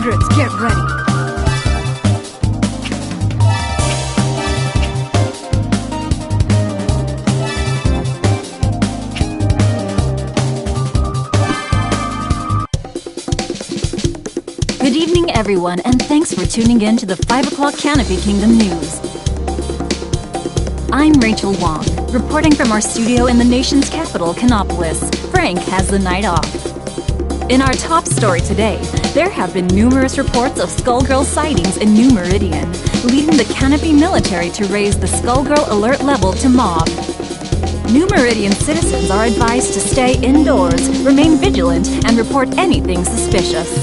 egrets, get ready. Good evening, everyone, and thanks for tuning in to the 5 o'clock Canopy Kingdom News. I'm Rachel Wong, reporting from our studio in the nation's capital, Canopolis. Frank has the night off. In our top story today, there have been numerous reports of Skullgirl sightings in New Meridian, leading the Canopy military to raise the Skullgirl alert level to mauve. New Meridian citizens are advised to stay indoors, remain vigilant, and report anything suspicious.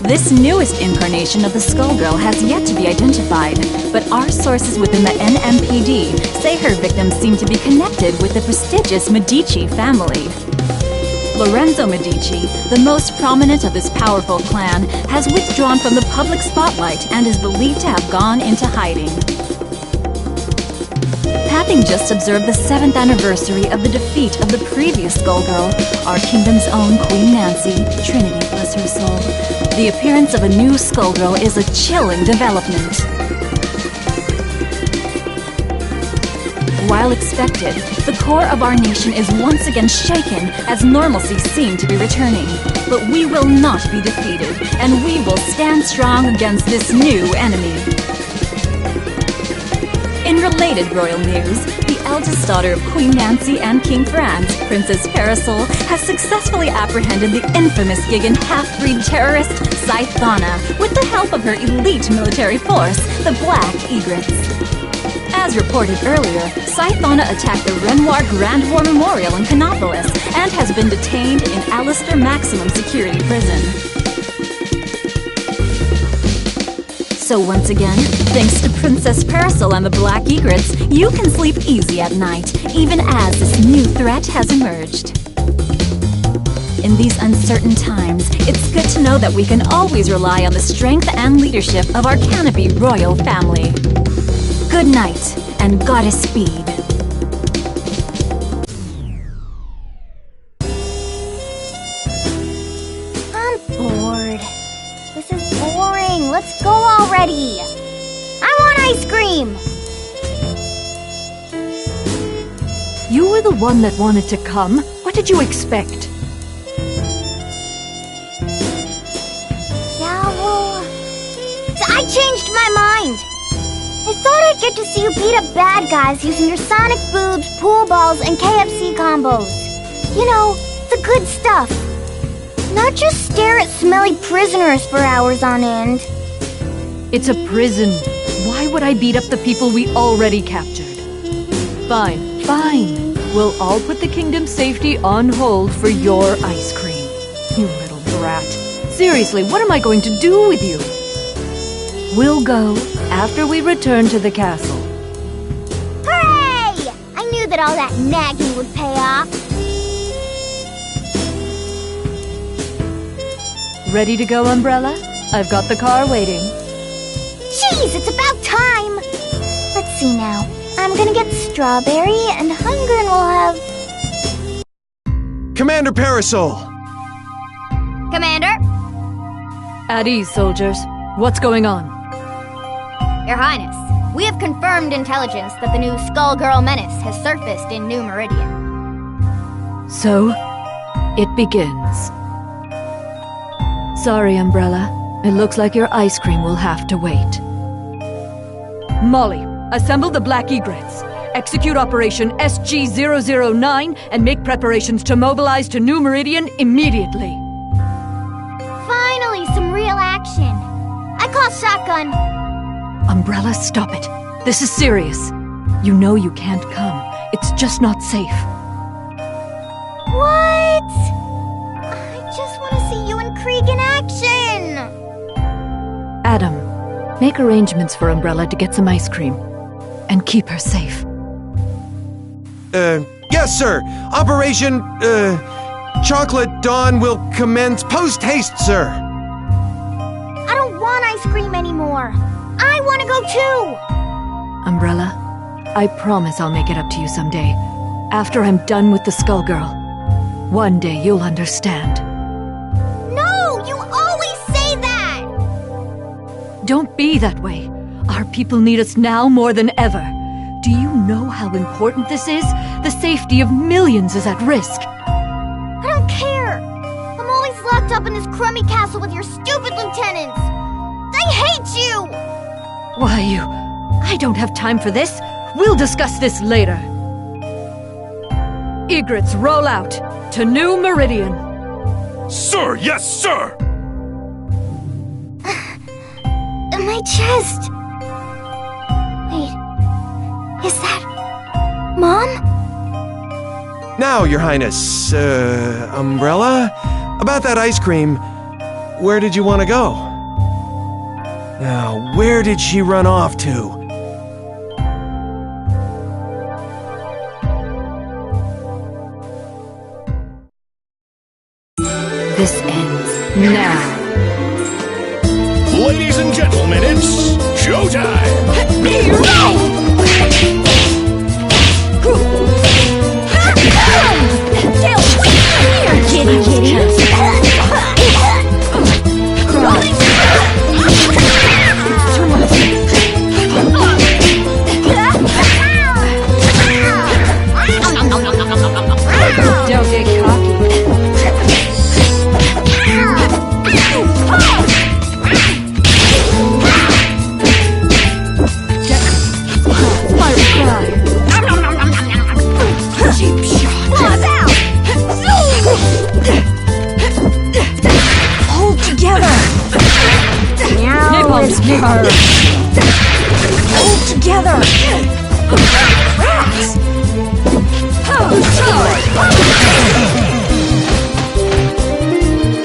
This newest incarnation of the Skullgirl has yet to be identified, but our sources within the NMPD say her victims seem to be connected with the prestigious Medici family. Lorenzo Medici, the most prominent of this powerful clan, has withdrawn from the public spotlight and is believed to have gone into hiding. Having just observed the 7th anniversary of the defeat of the previous Skullgirl, our kingdom's own Queen Nancy, Trinity bless her soul, the appearance of a new Skullgirl is a chilling development. While expected, the core of our nation is once again shaken as normalcy seems to be returning. But we will not be defeated, and we will stand strong against this new enemy. In related royal news, the eldest daughter of Queen Nancy and King Franz, Princess Parasol, has successfully apprehended the infamous Gigan half-breed terrorist Scythana with the help of her elite military force, the Black Egrets. As reported earlier, Scythana attacked the Renoir Grand War Memorial in Canopolis and has been detained in Alistair Maximum Security Prison. So once again, thanks to Princess Parasol and the Black Egrets, you can sleep easy at night, even as this new threat has emerged. In these uncertain times, it's good to know that we can always rely on the strength and leadership of our Canopy royal family. Good night, and goddess speed. I'm bored. This is boring. Let's go already. I want ice cream. You were the one that wanted to come. What did you expect? Yeah, well, I changed my mind. I thought I'd get to see you beat up bad guys using your sonic boobs, pool balls, and KFC combos. You know, the good stuff. Not just stare at smelly prisoners for hours on end. It's a prison. Why would I beat up the people we already captured? Fine, fine. We'll all put the kingdom's safety on hold for your ice cream. You little brat. Seriously, what am I going to do with you? We'll go after we return to the castle. Hooray! I knew that all that nagging would pay off. Ready to go, Umbrella? I've got the car waiting. Jeez, it's about time! Let's see now. I'm gonna get Strawberry, and Hunger will have... Commander Parasol! Commander? At ease, soldiers. What's going on? Your Highness, we have confirmed intelligence that the new Skullgirl menace has surfaced in New Meridian. So, it begins. Sorry, Umbrella. It looks like your ice cream will have to wait. Molly, assemble the Black Egrets. Execute Operation SG-009 and make preparations to mobilize to New Meridian immediately. Finally, some real action. I call shotgun. Umbrella, stop it. This is serious. You know you can't come. It's just not safe. What? I just want to see you and Krieg in action. Adam, make arrangements for Umbrella to get some ice cream. And keep her safe. Yes, sir. Operation, Chocolate Dawn will commence post-haste, sir. I don't want ice cream anymore. I want to go too. Umbrella, I promise I'll make it up to you someday. After I'm done with the Skullgirl. One day you'll understand. No, you always say that! Don't be that way. Our people need us now more than ever. Do you know how important this is? The safety of millions is at risk. I don't care. I'm always locked up in this crummy castle with your stupid lieutenants. I hate you! Why, I don't have time for this. We'll discuss this later. Egrets, roll out to New Meridian. Sir, yes, sir! My chest. Wait, is that Mom? Now, Your Highness, Umbrella? About that ice cream, where did you want to go? Now, where did she run off to? This ends now. Ladies and gentlemen, it's showtime! Kitty, kitty. Don't get cocky. Hold together. Now it's her. Hold together. Rats.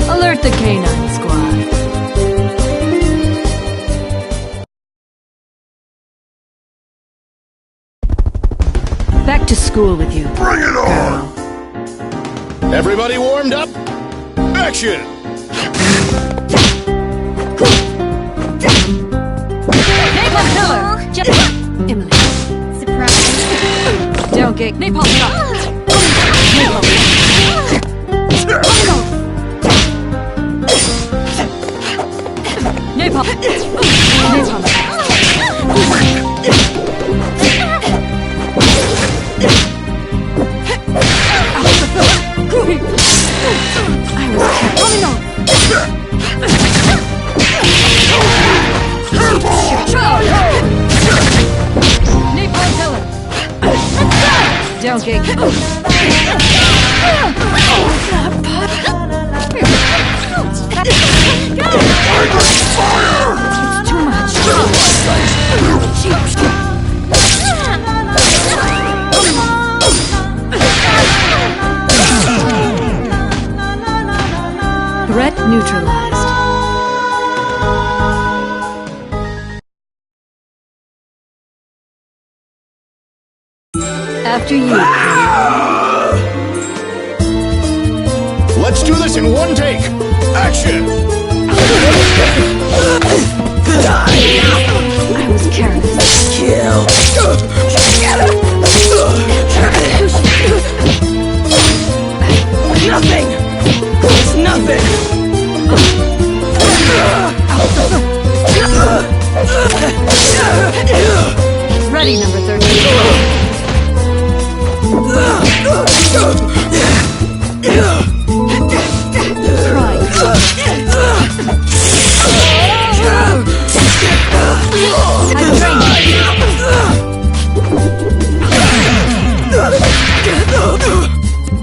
Alert the canine squad. Back to school with you. Bring it on! Everybody warmed up? Action! Napalm Pillar! Emily. Surprise. Don't get Napalm Shot! Napalm! Napalm! Napalm Pillar! Don't get It's too much. Threat neutralized. After you. Let's do this in one take! Action! I was careless. Kill. Nothing. It's nothing. Ready, number 13.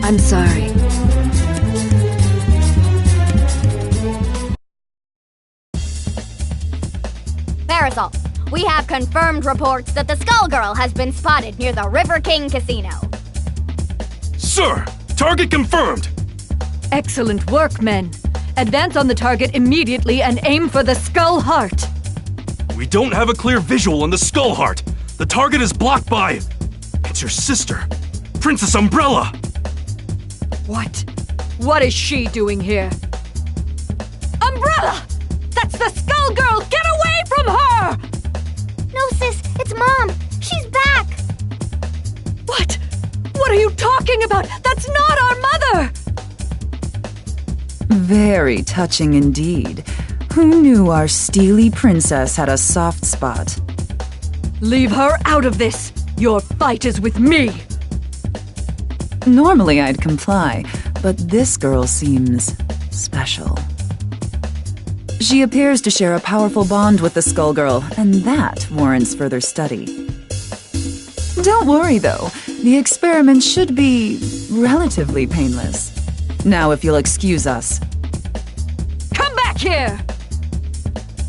I'm sorry. Parasol, we have confirmed reports that the Skullgirl has been spotted near the River King Casino. Sir, target confirmed! Excellent work, men. Advance on the target immediately and aim for the Skull Heart. We don't have a clear visual on the Skull Heart. The target is blocked by... It's your sister, Princess Umbrella! What? What is she doing here? Umbrella! That's the Skullgirl! Get away from her! No, sis, it's Mom. She's back. What? What are you talking about? That's not our mother! Very touching indeed. Who knew our steely princess had a soft spot? Leave her out of this! Your fight is with me! Normally I'd comply, but this girl seems special. She appears to share a powerful bond with the Skullgirl, and that warrants further study. Don't worry, though. The experiment should be relatively painless. Now, if you'll excuse us. Come back here!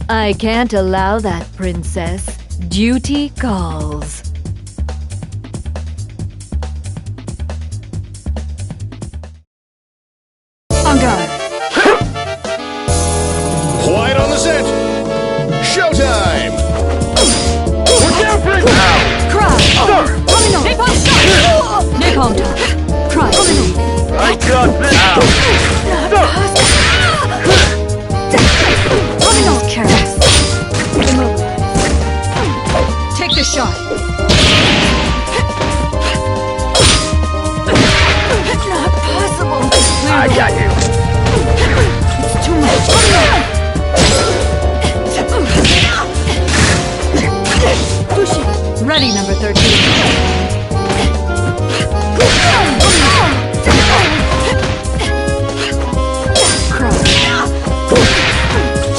I can't allow that, Princess. Duty calls. On guard. Quiet on the set! Showtime! Look out, Princess! Cry! Domino! Napalm shot! Napalm top! Cry! Domino! I got this! Domino! Careless! Remove. Take the shot! It's not possible! I got you! It's too much! Push it! Ready, number 13. Cry.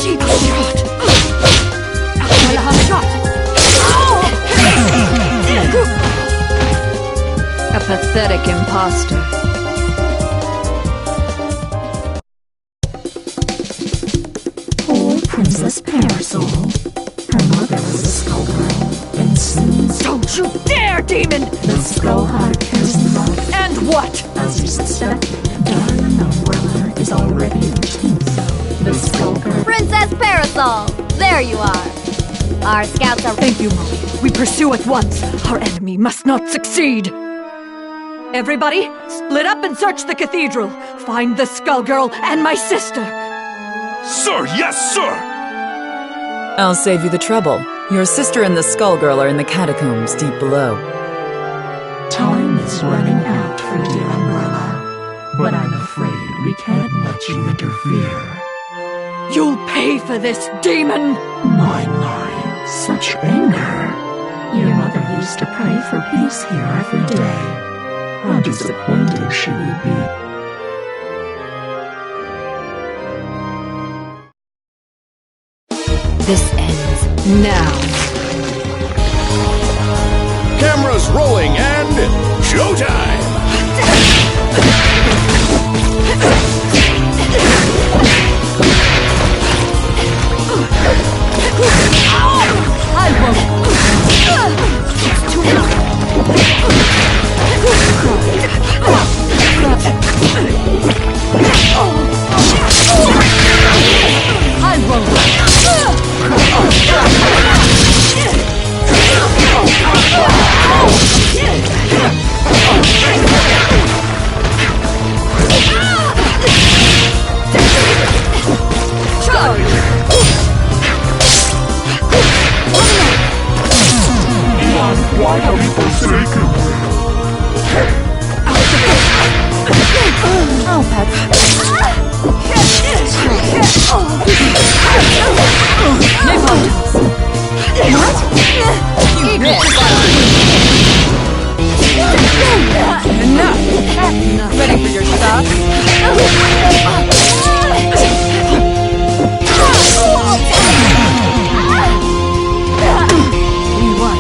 Cheap shot! Shot! A pathetic imposter. Poor Princess Parasol. Her mother was a Skullgirl, and soon Don't you dare, demon! the Skullheart has not, And what? as you suspected, darling Umbrella is already in Tinso. The Skullgirl. Princess Parasol! There you are. Our scouts are... Thank you, Molly. We pursue at once. Our enemy must not succeed. Everybody, split up and search the cathedral. Find the Skullgirl and my sister. Sir, yes, sir! I'll save you the trouble. Your sister and the Skullgirl are in the catacombs deep below. Time is running out for dear Umbrella, but I'm afraid we can't let you interfere. You'll pay for this, demon! My, such anger. Your mother used to pray for peace here every day. How disappointed she would be. This ends now. Cameras rolling and showtime! I won't. It's too much. I won't. Why have you forsaken me? Oh, Pet. What? Enough! Ready for your shot? We won.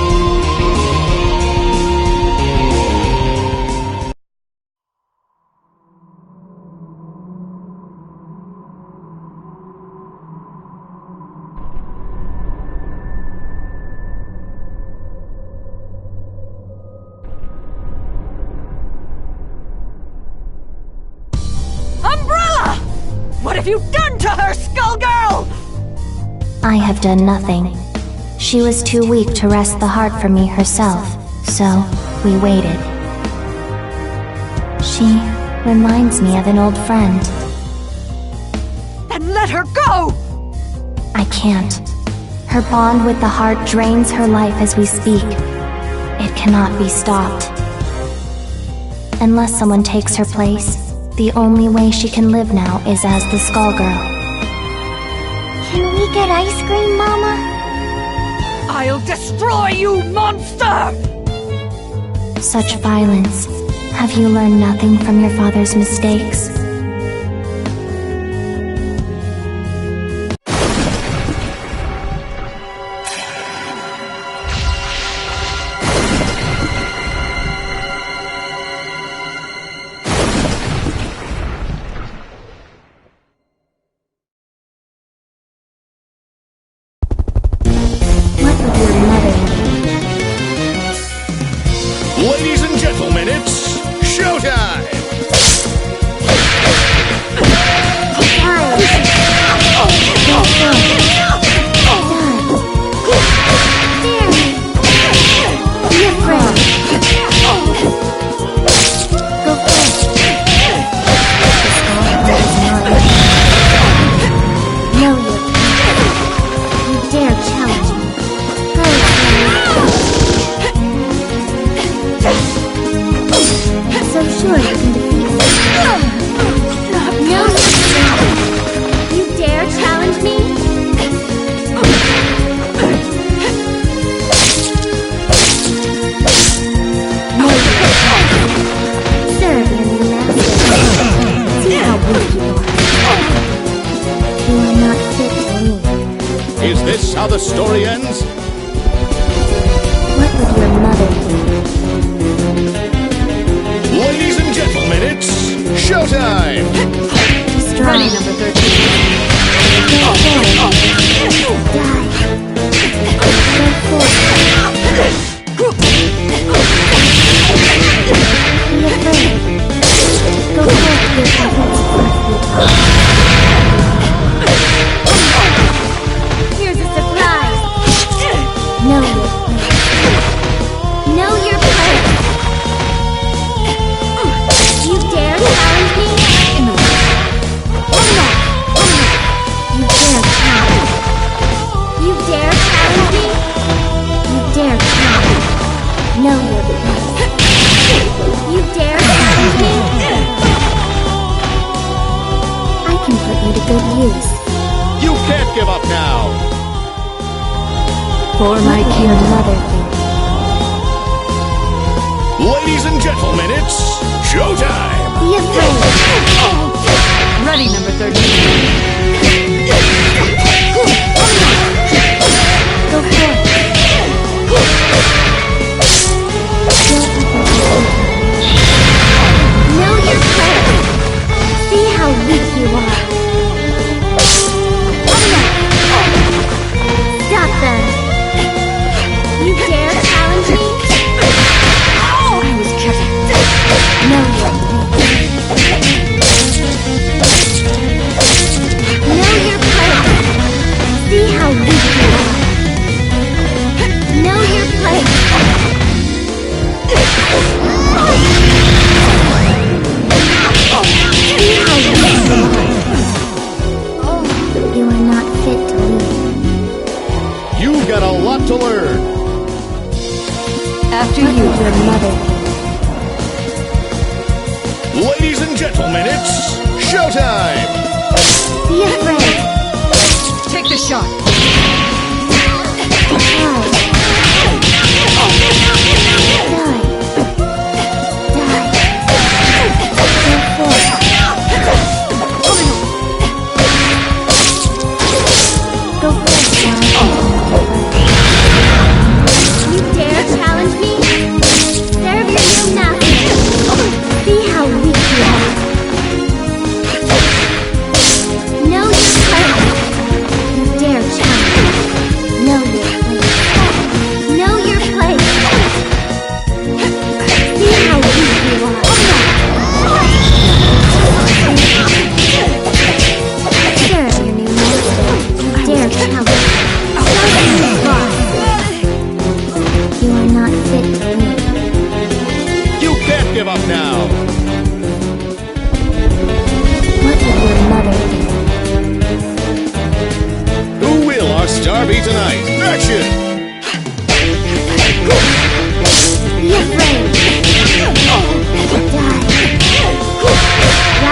Umbrella! What have you done to her, Skullgirl? I have done nothing. She was too weak to wrest the heart from me herself, so we waited. She reminds me of an old friend. Then let her go! I can't. Her bond with the heart drains her life as we speak. It cannot be stopped. Unless someone takes her place, The only way she can live now is as the Skullgirl. Can we get ice cream, Mama? I'll destroy you, monster! Such violence. Have you learned nothing from your father's mistakes? What would your mother do? Ladies and gentlemen, it's showtime! Is this how the story ends? What would your mother do? Ladies and gentlemen, it's showtime! Ready, number 13. Here's a surprise! Know your place. Know your place! You dare challenge me? You dare challenge? You dare challenge me? You dare challenge? Know your place. You dare challenge me? I can put you to good use. You can't give up now! For my Your kingdom. mother do. Ladies and gentlemen, it's showtime! Be afraid. Ready, number 13. Go forth. Know your place. See how weak you are. Stop them. You dare challenge me? I was kidding. Know your place. Know your place. See how weak you are. Know your place. See how weak you are. You are not fit to lead. You've got a lot to learn! After What you. would your mother do? Ladies and gentlemen, it's showtime! Be afraid. Take the shot. You dare challenge me? Serve your new master. See how weak you are. Know your place. You dare challenge. Know your place. Know your place. See how weak you are. Serve your new master. You dare challenge. You are not fit to lead. You can't give up now! What would your mother do? Who will our star be tonight? Action! Be afraid. Die. Die.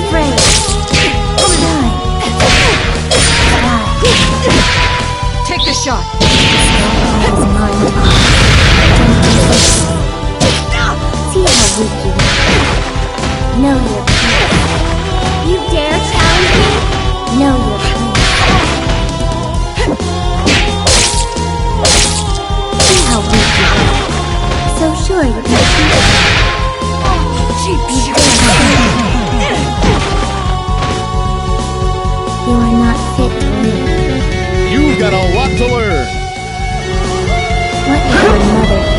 afraid. Take the shot. See how weak you are. Know your place. You dare challenge me? Know your place. See how weak you are. So sure you can beat me. Cheap shot. You are not fit to live. You've got a lot to learn. What would your mother do?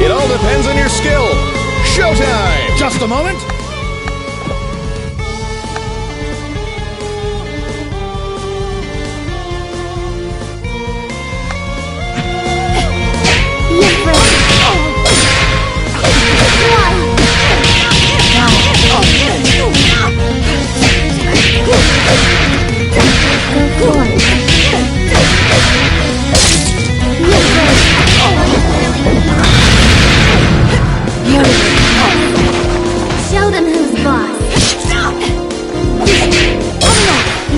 It all depends on your skill. Showtime! Just a moment. Be afraid. Go for it. Be afraid. Show them who's boss.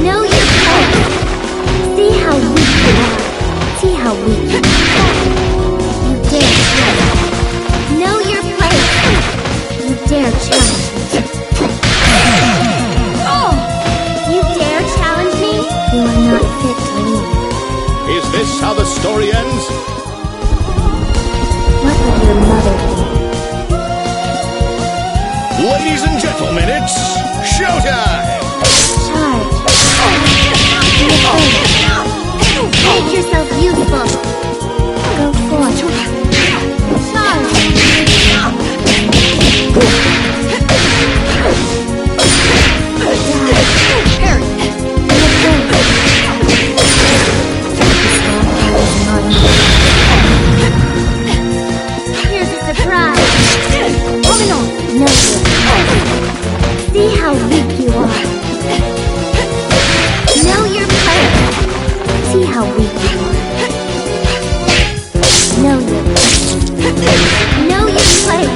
Know your place. See how weak you are. See how weak you are. You dare challenge. Know your place. You dare challenge me. You dare challenge me? You are not fit to lead. Is this how the story ends? What would your mother do? Ladies and gentlemen, it's showtime! Charge. Be afraid. Make yourself useful. Go forth. Charge. Here's a surprise. No. See how weak you are. Know your place. See how weak you are. Know your place. Know your place.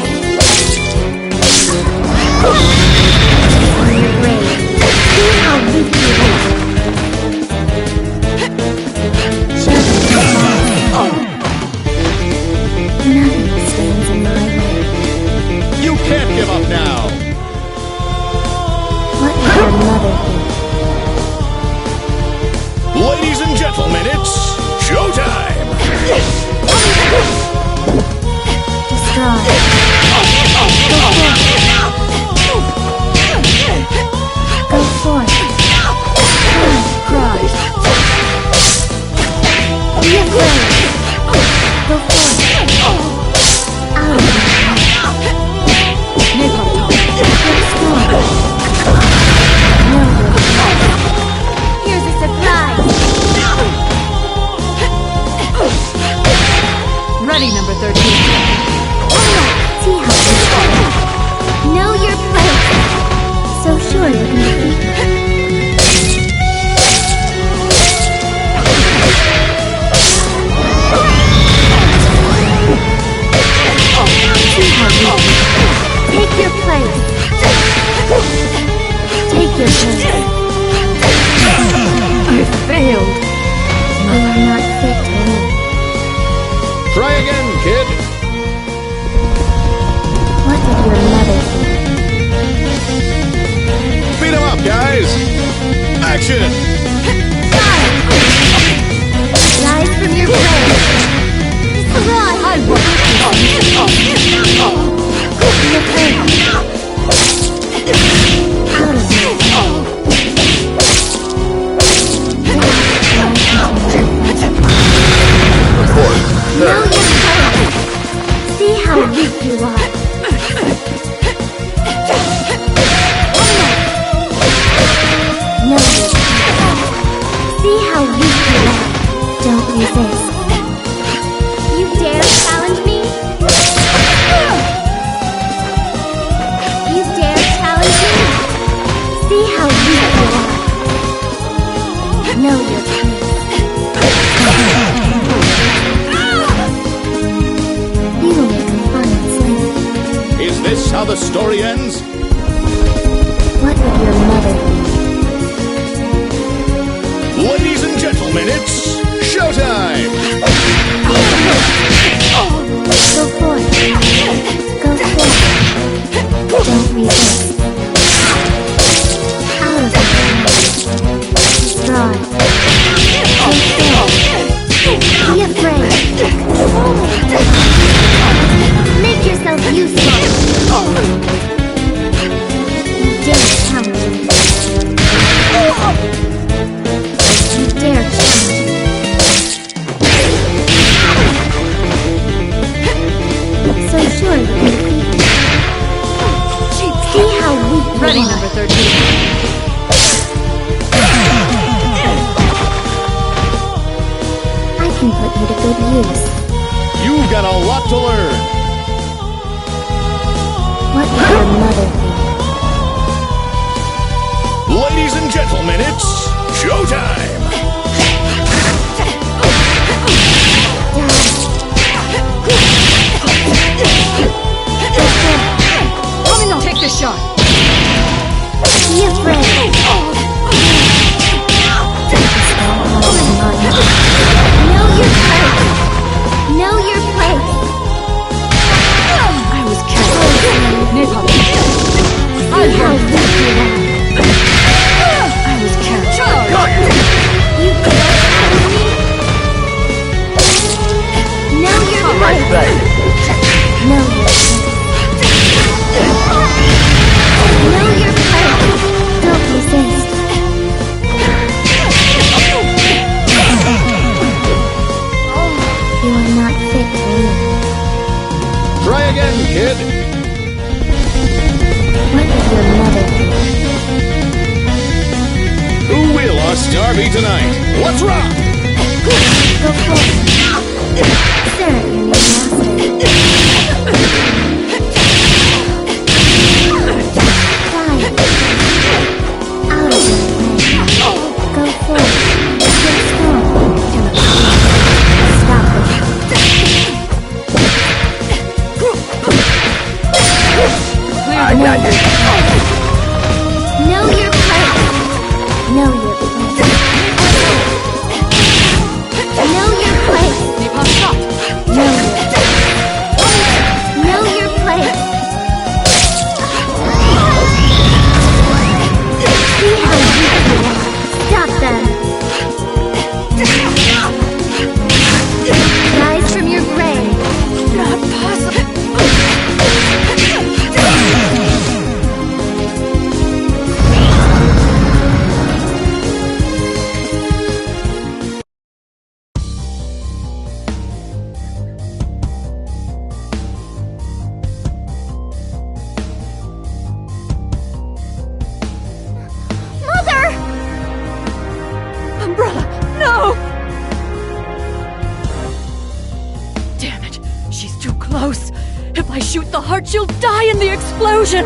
On your grave. See how weak you are. Nothing stands in my way. You can't give up now! What would your mother do? Ladies and gentlemen, it's showtime! Destroy. Go forth. Cries. Be afraid. Go forth. Out of my Here's a surprise. Ready, number 13. See how you are. Know your place. So sure you can defeat me. See how you are. Take your place. Take your place. I failed. You are not fit to live. Try again, kid! What would your mother do? Beat 'em up, guys! Action! Rise from your grave. Destroy. I want Be afraid. Out of me. Know your place. See how weak you are. Know your place. See how weak you are. Don't resist. You dare challenge me? You dare challenge me? See how weak you are. Know your place. You will make a fine slave. Is this how the story ends? What would your mother think? Ladies and gentlemen, it's showtime! Go for it. Go for it. Don't resist. Out of it. Destroy. Be afraid. Make yourself useful. Dare challenge me. You dare challenge me. So sure you can defeat me. See how weak you Ready, are. number 13. I can put you to good use. You've got a lot to learn. What would your mother think? Ladies and gentlemen, it's showtime! Come and take the shot. Be afraid. Know your place. Know your place. I was careful. Napalm. See how weak you are. I was careful. You dare challenge me? Know your place. Know your place. Know your place. Don't resist. You are not fit to lead. Try again, kid. What would your mother think? Who will our star be tonight? Let's rock! Go for it. Stare at your new master. Try it. Out of your way. Go for it. Get strong. Stop it. Know your place. Know your place. Know your place. Napalm shot. Know your place. Know your place. See how weak you are. Stop them. Rise from your grave. Not possible. Mother! Umbrella, no! Damn it, she's too close. If I shoot the heart, she'll die in the explosion.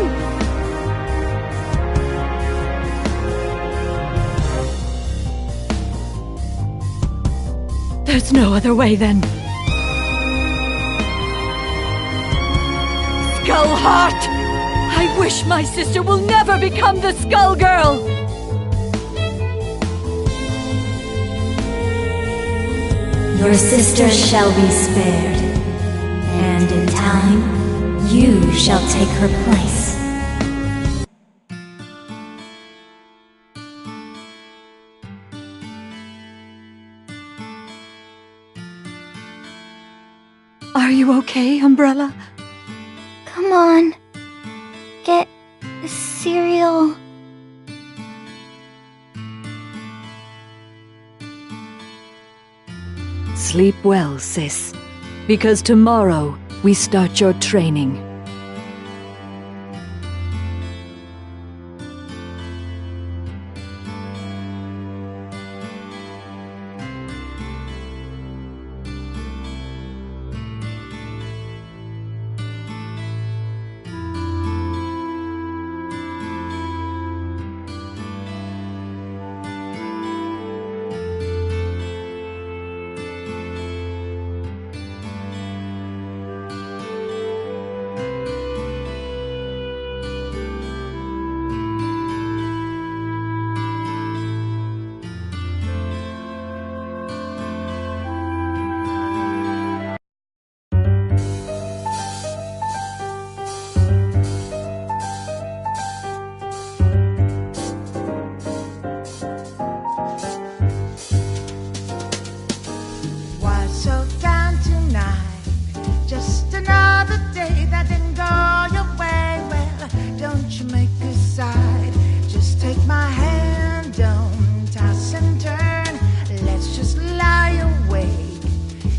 There's no other way then. Skullheart! I wish my sister will never become the Skullgirl! Your sister shall be spared, and in time, you shall take her place. Are you okay, Umbrella? Come on. Get cereal. Sleep well, sis. Because tomorrow, we start your training. don't you make a side? Just take my hand, don't toss and turn. Let's just lie awake.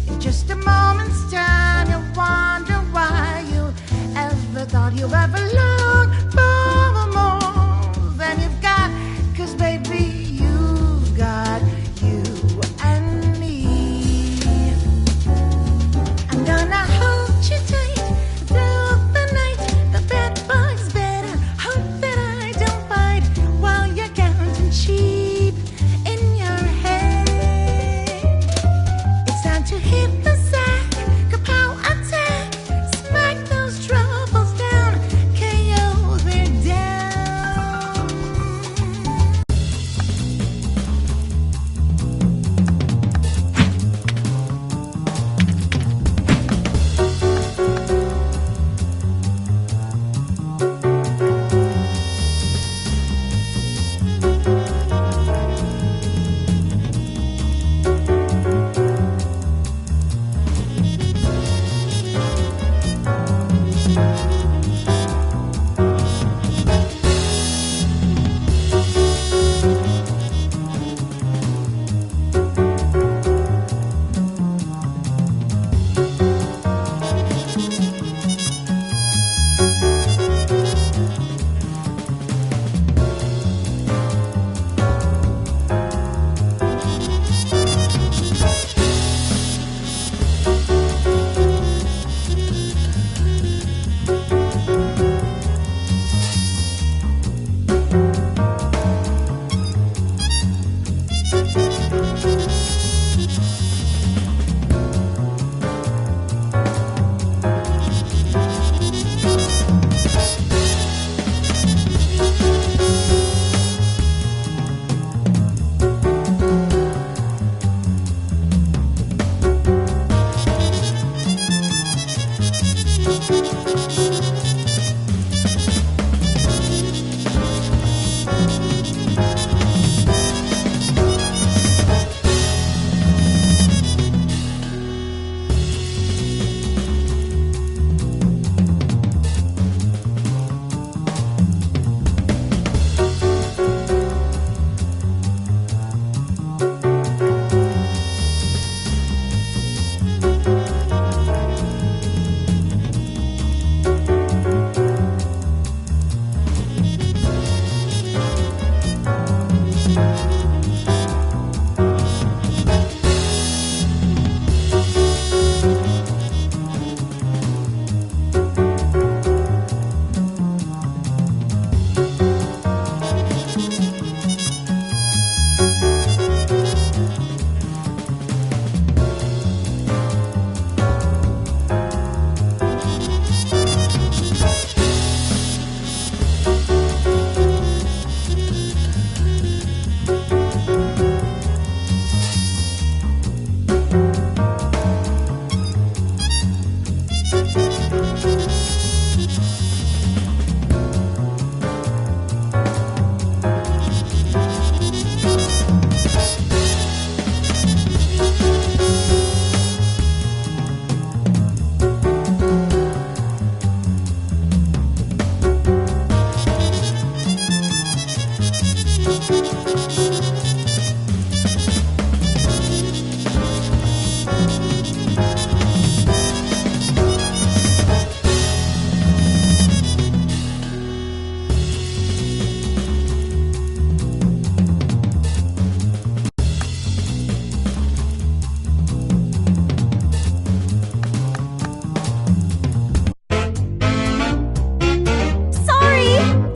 In just a moment's time, you'll wonder why you ever thought you ever longed for more than you've got. 'Cause baby, you've got you and me. I'm gonna hold you tight through the night. The bed bug's better. Hope that I don't bite while you're counting sheep in your head. It's time to hit the sack, kapow attack, smack those troubles down, KO they're down.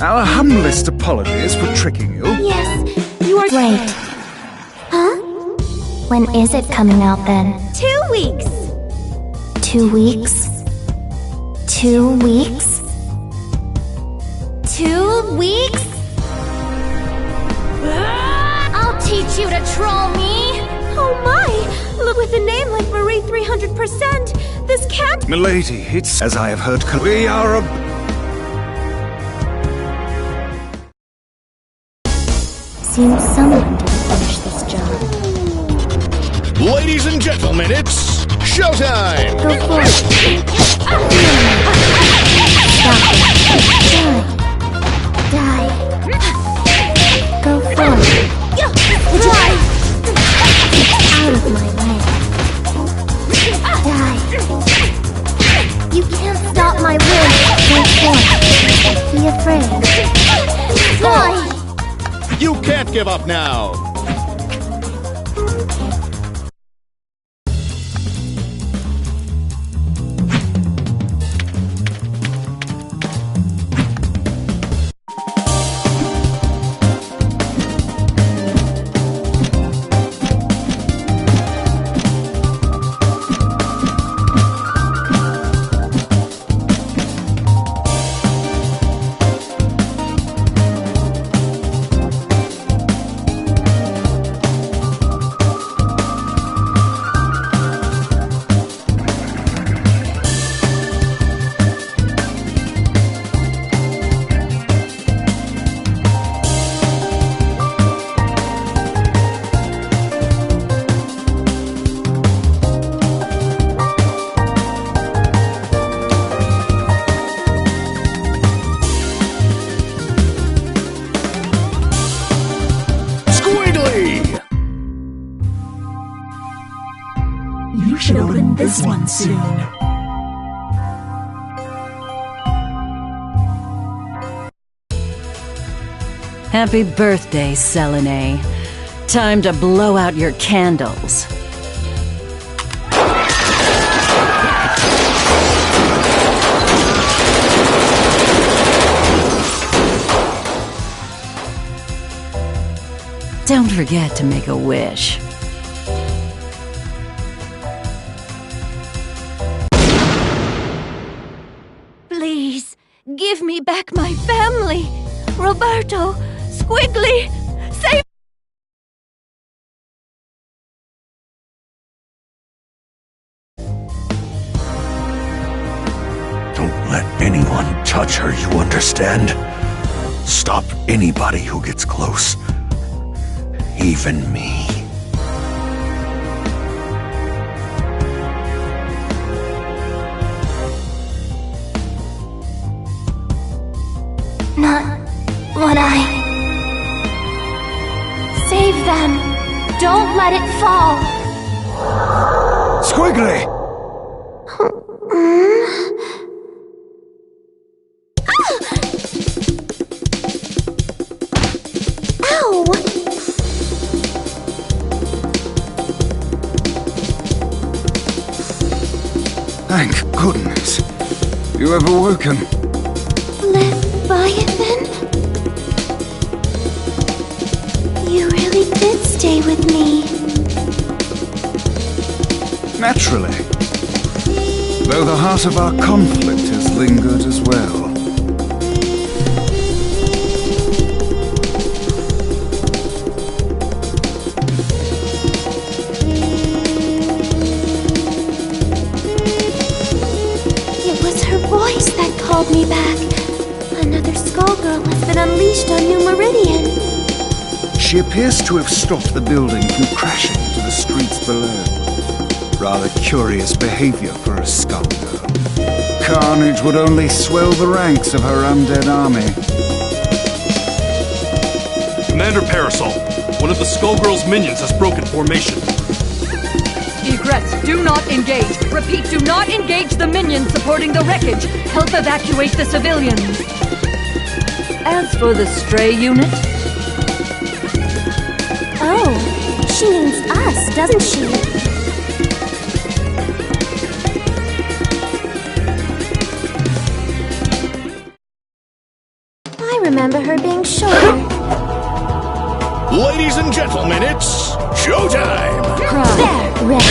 Our humblest apologies for tricking you. Yes, you are great. Huh? When is it coming out then? 2 weeks. 2 weeks? 2 weeks? 2 weeks? I'll teach you to troll me! Oh my! Look, with a name like Marie 300%, this can't— Milady, it's as I have heard. We are a... Seems someone didn't finish this job. Ladies and gentlemen, it's showtime! Go for it. Stop it. Done. Don't give up now. You should open this one soon. Happy birthday, Selene. Time to blow out your candles. Don't forget to make a wish. Please, give me back my family. Roberto, Squiggly, save... Don't let anyone touch her, you understand? Stop anybody who gets close. Even me. Not what I... Save them! Don't let it fall! Squiggly! Ow! Thank goodness. You have awoken. Leviathan? You really did stay with me. Naturally. Though the heart of our conflict has lingered as well. It was her voice that called me back. Another Skullgirl has been unleashed on New Meridian. She appears to have stopped the building from crashing into the streets below. Rather curious behavior for a Skullgirl. Carnage would only swell the ranks of her undead army. Commander Parasol, one of the Skullgirls' minions has broken formation. Egress, do not engage. Repeat, do not engage the minions supporting the wreckage. Help evacuate the civilians. As for the stray unit... Oh, she means us, doesn't she? I remember her being shorter. Ladies and gentlemen, it's showtime! There, Red.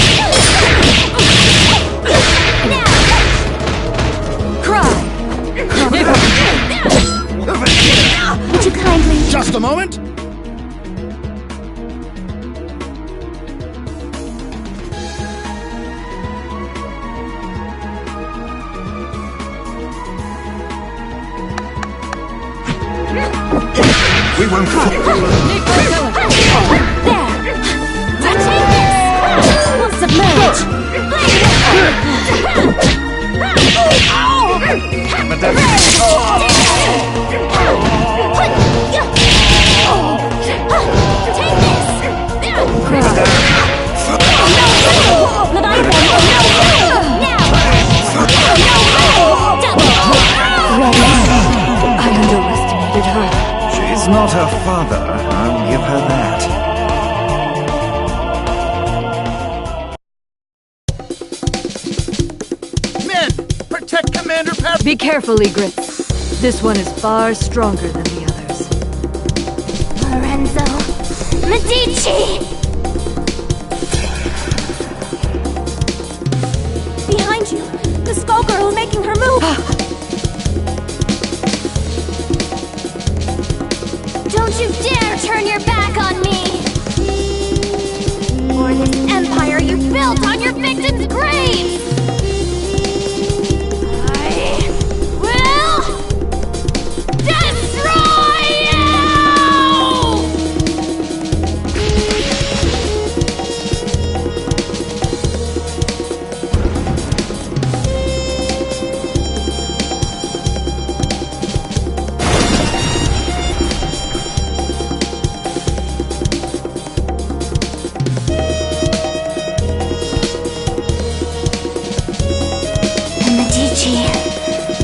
Cry! Would you kindly... Just a moment. We won't fall. There! Take this! We'll submerge! But that's... Take this! I underestimated her. She's not her father, I'll give her that. Men, protect Commander Pep. Be careful, Egret. This one is far stronger than the others. Lorenzo. Medici! Behind you! The Skullgirl is making her move! Don't you dare turn your back on me! Or this empire you built on your victims' graves! I will destroy you!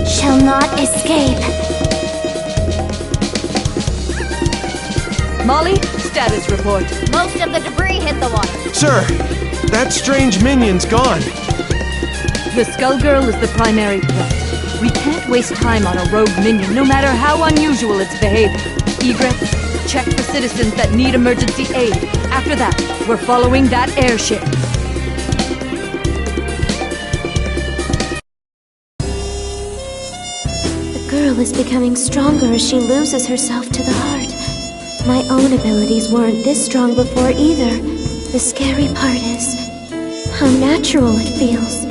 Shall not escape. Molly, status report. Most of the debris hit the water. Sir, that strange minion's gone. The Skullgirl is the primary threat. We can't waste time on a rogue minion, no matter how unusual its behavior. Egret, check for citizens that need emergency aid. After that, we're following that airship. The girl is becoming stronger as she loses herself to the heart. My own abilities weren't this strong before either. The scary part is how natural it feels.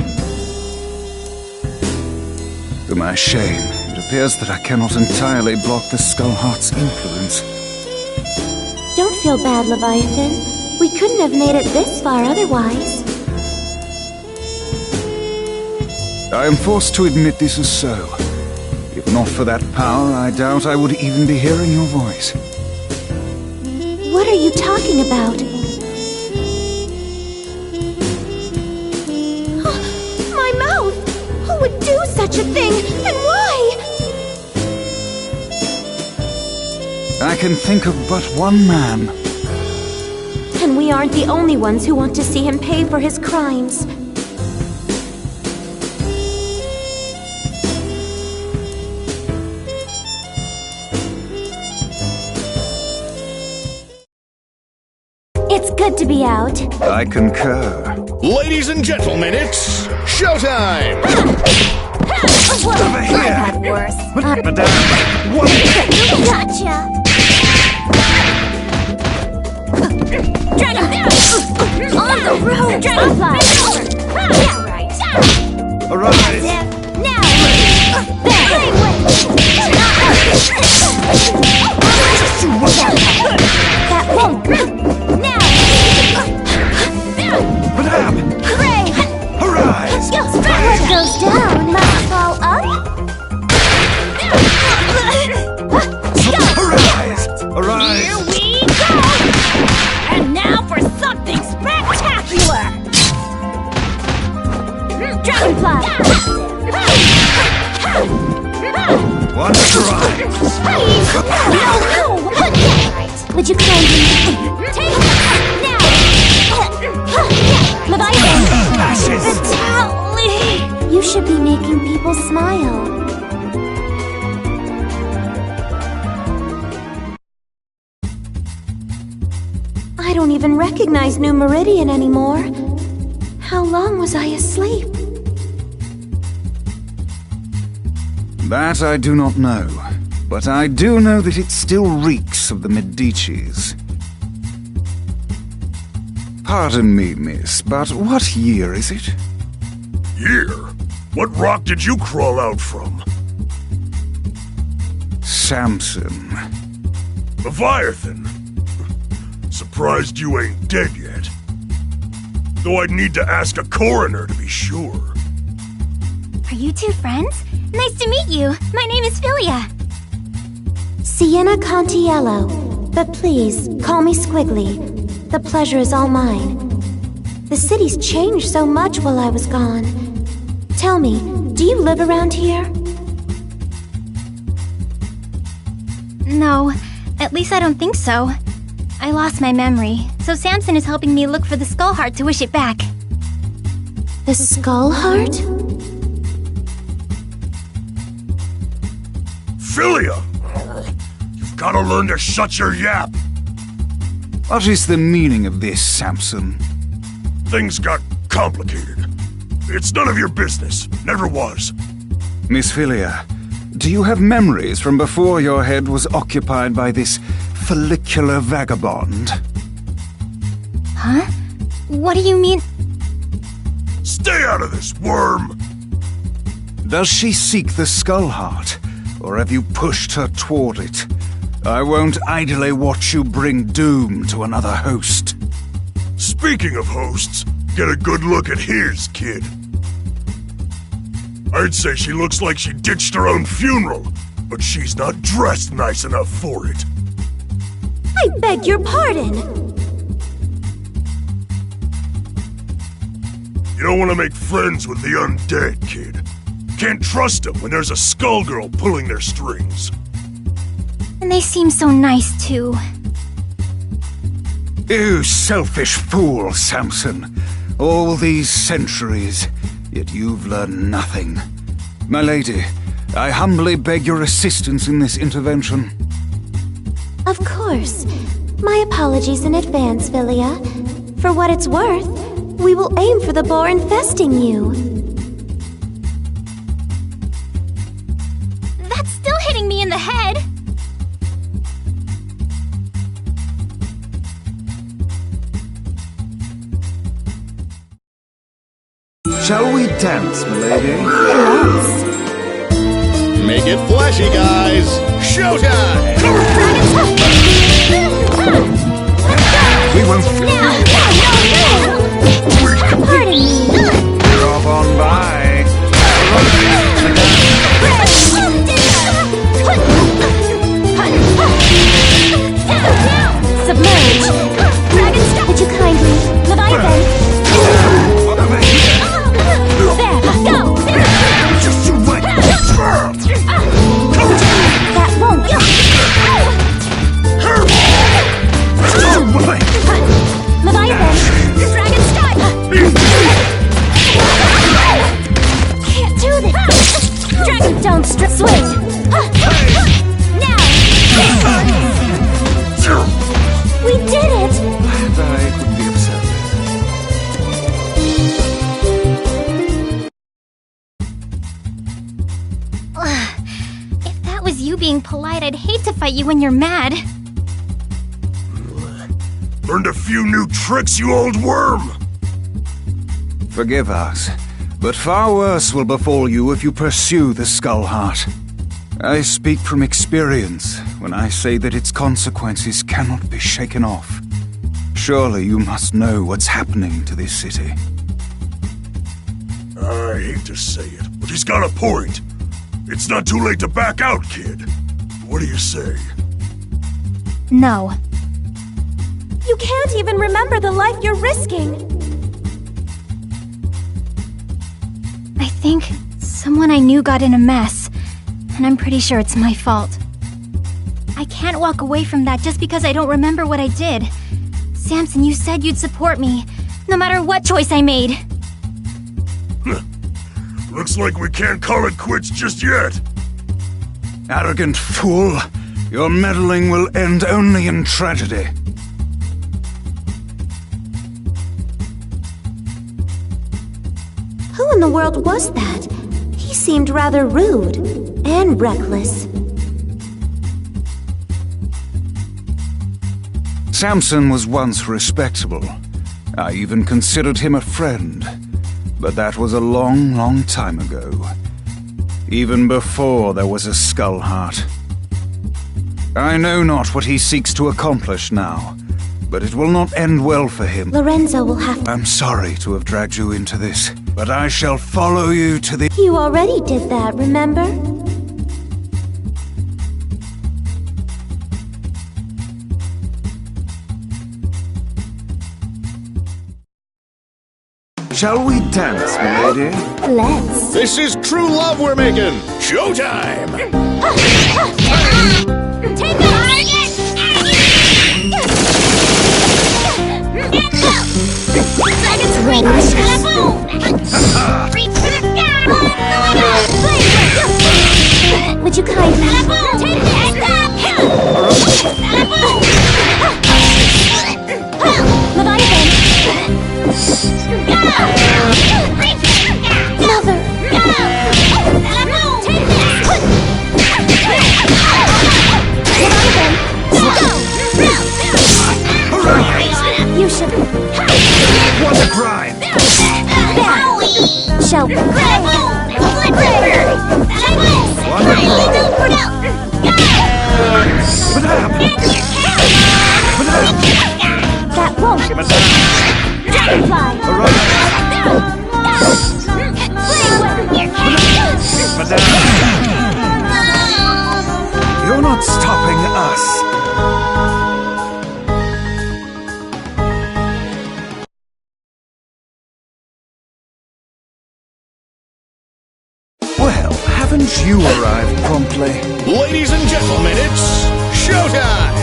To my shame, it appears that I cannot entirely block the Skullheart's influence. Don't feel bad, Leviathan. We couldn't have made it this far otherwise. I am forced to admit this is so. If not for that power, I doubt I would even be hearing your voice. What are you talking about? My mouth! Who would do such a thing? And why? I can think of but one man. And we aren't the only ones who want to see him pay for his crimes. It's good to be out. I concur. Ladies and gentlemen, it's showtime! Over here. I've had worse. Gotcha! Drag him down! On the road! Dragonfly! Yeah, right. Arise! Now! That won't! Now! Hooray! Arise! What goes down must fall up? Arise! Arise! Here we go! And now for something spectacular! Dragonfly! One strike! No! Would you kindly take it now? Leviathan! Vitaly! You should be making people smile. I don't even recognize New Meridian anymore. How long was I asleep? That I do not know, but I do know that it still reeks of the Medicis. Pardon me, miss, but what year is it? Year? What rock did you crawl out from? Samson. Leviathan? Surprised you ain't dead yet. Though I'd need to ask a coroner to be sure. Are you two friends? Nice to meet you. My name is Philia. Sienna Contiello. But please, call me Squiggly. The pleasure is all mine. The city's changed so much while I was gone. Tell me, do you live around here? No, At least I don't think so. I lost my memory, so Samson is helping me look for the skull heart to wish it back. The skull heart? Philia! You've gotta learn to shut your yap! What is the meaning of this, Samson? Things got complicated. It's none of your business. Never was. Miss Philia, do you have memories from before your head was occupied by this follicular vagabond? Huh? What do you mean? Stay out of this, worm! Does she seek the skull heart, or have you pushed her toward it? I won't idly watch you bring doom to another host. Speaking of hosts, get a good look at his, kid. I'd say she looks like she ditched her own funeral, but she's not dressed nice enough for it. I beg your pardon! You don't want to make friends with the undead, kid. Can't trust them when there's a Skullgirl pulling their strings. And they seem so nice, too. You selfish fool, Samson. All these centuries, yet you've learned nothing. My lady, I humbly beg your assistance in this intervention. Of course. My apologies in advance, Philia. For what it's worth, we will aim for the boar infesting you. That's still hitting me in the head! Shall we dance, milady? Yes. Make it flashy, guys! Showtime! We won't... Pardon me! Drop on by. Submerge! Would you kindly... Leviathan! That won't. Leviathan! Dragon strike! Can't do this! Dragon don't strip switch! Now! We did it! I couldn't be upset. If that was you being polite, I'd hate to fight you when you're mad. Learned a few new tricks, you old worm! Forgive us, but far worse will befall you if you pursue the skull heart. I speak from experience when I say that its consequences cannot be shaken off. Surely you must know what's happening to this city. I hate to say it, but he's got a point. It's not too late to back out, kid. What do you say? No. You can't even remember the life you're risking. I think someone I knew got in a mess, and I'm pretty sure it's my fault. I can't walk away from that just because I don't remember what I did. Samson, you said you'd support me, no matter what choice I made. Looks like we can't call it quits just yet. Arrogant fool! Your meddling will end only in tragedy. Who in the world was that? He seemed rather rude and reckless. Samson was once respectable. I even considered him a friend. But that was a long, long time ago. Even before there was a skull heart. I know not what he seeks to accomplish now, but it will not end well for him. Lorenzo will have to... I'm sorry to have dragged you into this, but I shall follow you to the... You already did that, remember? Shall we dance, milady? Let's. This is true love we're making! Showtime! Take the target! That won't. Dragonfly. You're not stopping us. Well, haven't you arrived promptly? Ladies and gentlemen, it's showtime!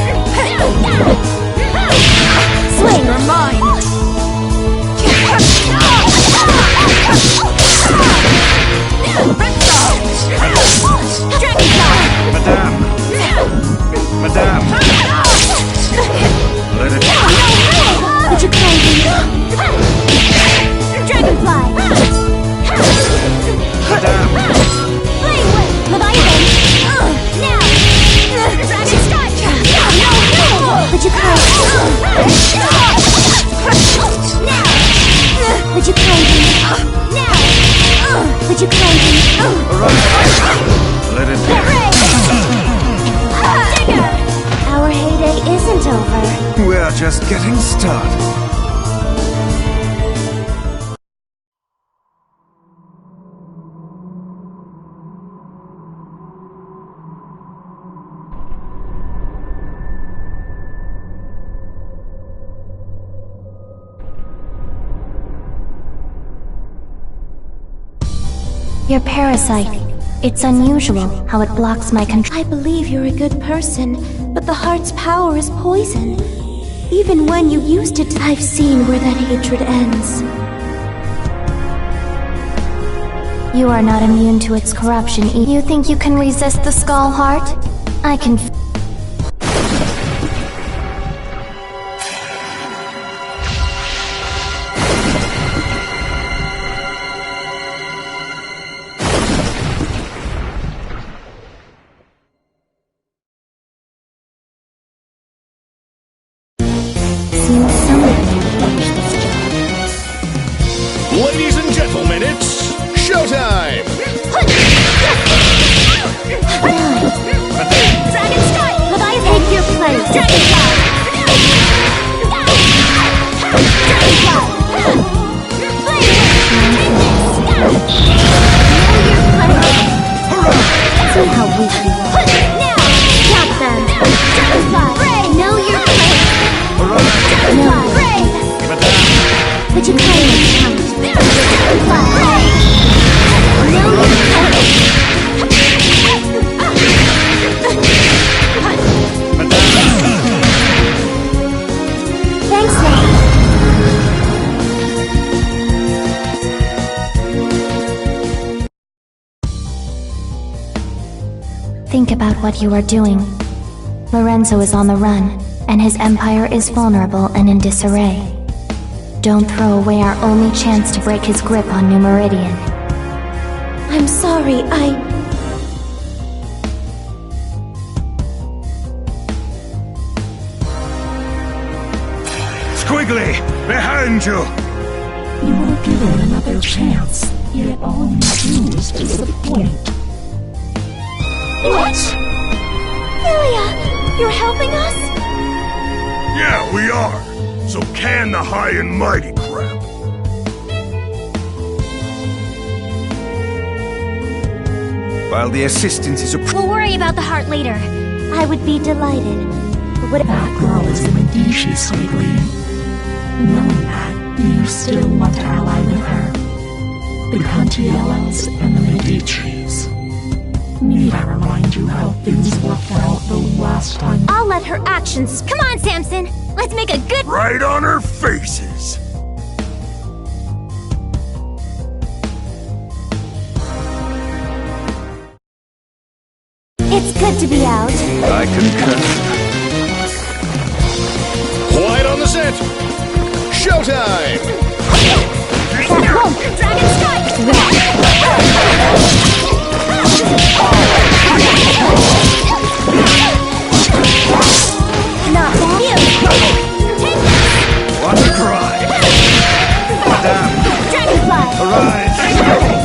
Swing. You're mine! Madame! Let it go. Would you kindly? Dragonfly. Madame! Flame Whip. Leviathan. Now. Dragon Strike. No. Would you kindly? Now. Would you kindly? Now. Would you kindly? Alright. Let it go. Our heyday isn't over. We're just getting started. Your parasite. It's unusual how it blocks my control. I believe you're a good person, but the heart's power is poison. Even when you used it, I've seen where that hatred ends. You are not immune to its corruption. You think you can resist the Skull Heart? I can. Ladies and gentlemen, it's showtime! Dragon Strike. Leviathan. Take your place. Dragonfly. See how weak you are. Now. Stop them. Dragonfly. Know your place. Dragonfly. Would you kindly come? Dragonfly. Know your place. Thanks, Nate. Think about what you are doing. Lorenzo is on the run, and his empire is vulnerable and in disarray. Don't throw away our only chance to break his grip on New Meridian. I'm sorry, Squiggly! Behind you! You were given another chance, yet all you do is disappoint. What? Philia, you're helping us? Yeah, we are. So can the high and mighty crap. While the assistance is We'll worry about the heart later. I would be delighted. But what That girl is a Medici, Squiggly. Knowing that, do you still want to ally with her? The Contiellos and the Medicis. Need I remind you how things worked out the last time? I'll let her actions. Come on, Samson. Let's make a good. Right on our faces. It's good to be out. I concur. Quiet on the set! Showtime! That won't. Dragon Strike. Not you. Take this. What a cry! Madame! Dragonfly. Arise!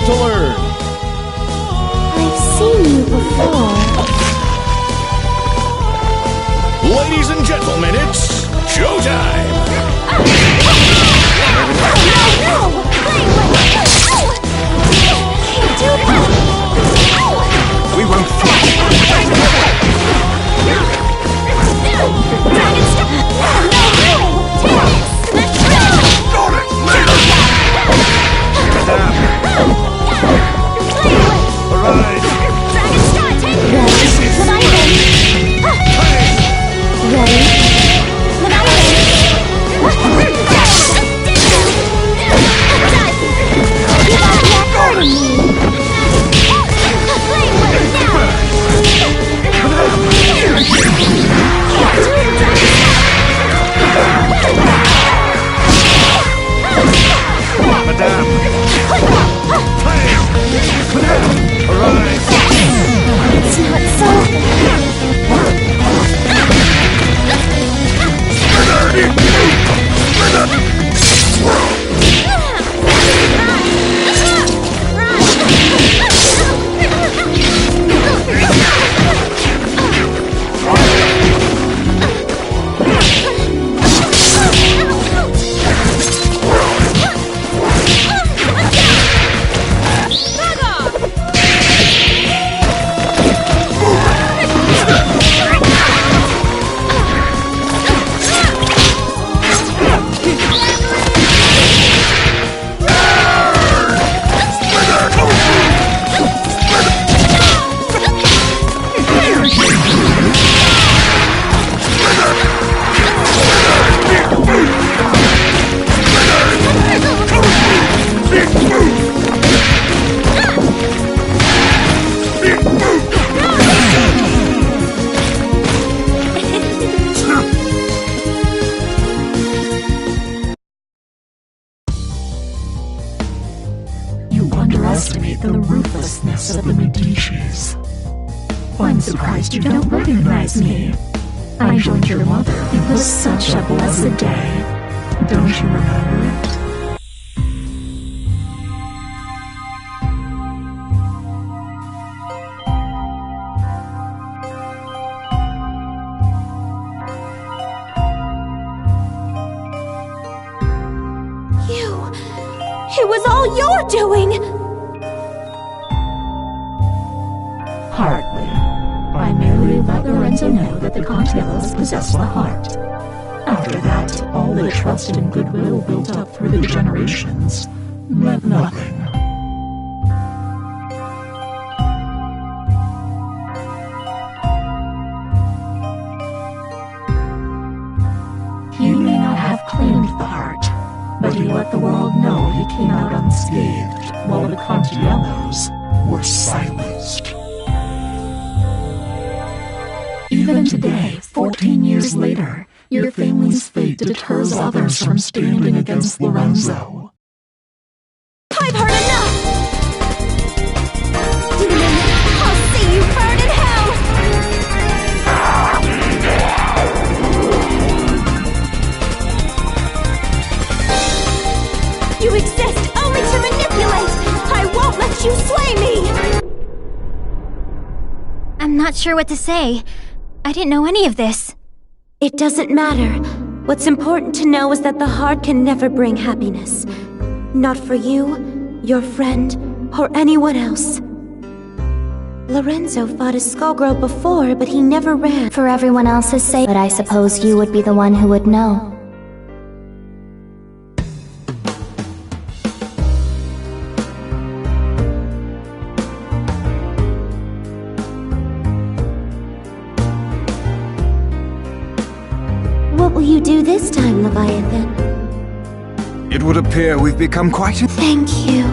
to learn. I've seen you before. Ladies and gentlemen, it's showtime! We won't fight. Underestimate the ruthlessness of the Medicis. I'm surprised you don't recognize me. I joined your mother. It was such a blessed day. Don't you remember it? It was all your doing! Hardly. I merely let Lorenzo know that the Contiellos possess the heart. After that, all the trust and goodwill built up through the generations meant nothing. He may not have claimed the heart, but he let the world know he came out unscathed, while the Contiellos were silenced. Even today, 14 years later, your family's fate deters others from standing against Lorenzo. I've heard enough! Demon, I'll see you burn in hell! You exist only to manipulate! I won't let you slay me! I'm not sure what to say. I didn't know any of this. It doesn't matter. What's important to know is that the heart can never bring happiness. Not for you, your friend, or anyone else. Lorenzo fought a Skullgirl before, but he never ran. For everyone else's sake, but I suppose you would be the one who would know. What will you do this time, Leviathan? It would appear we've become quite... Thank you.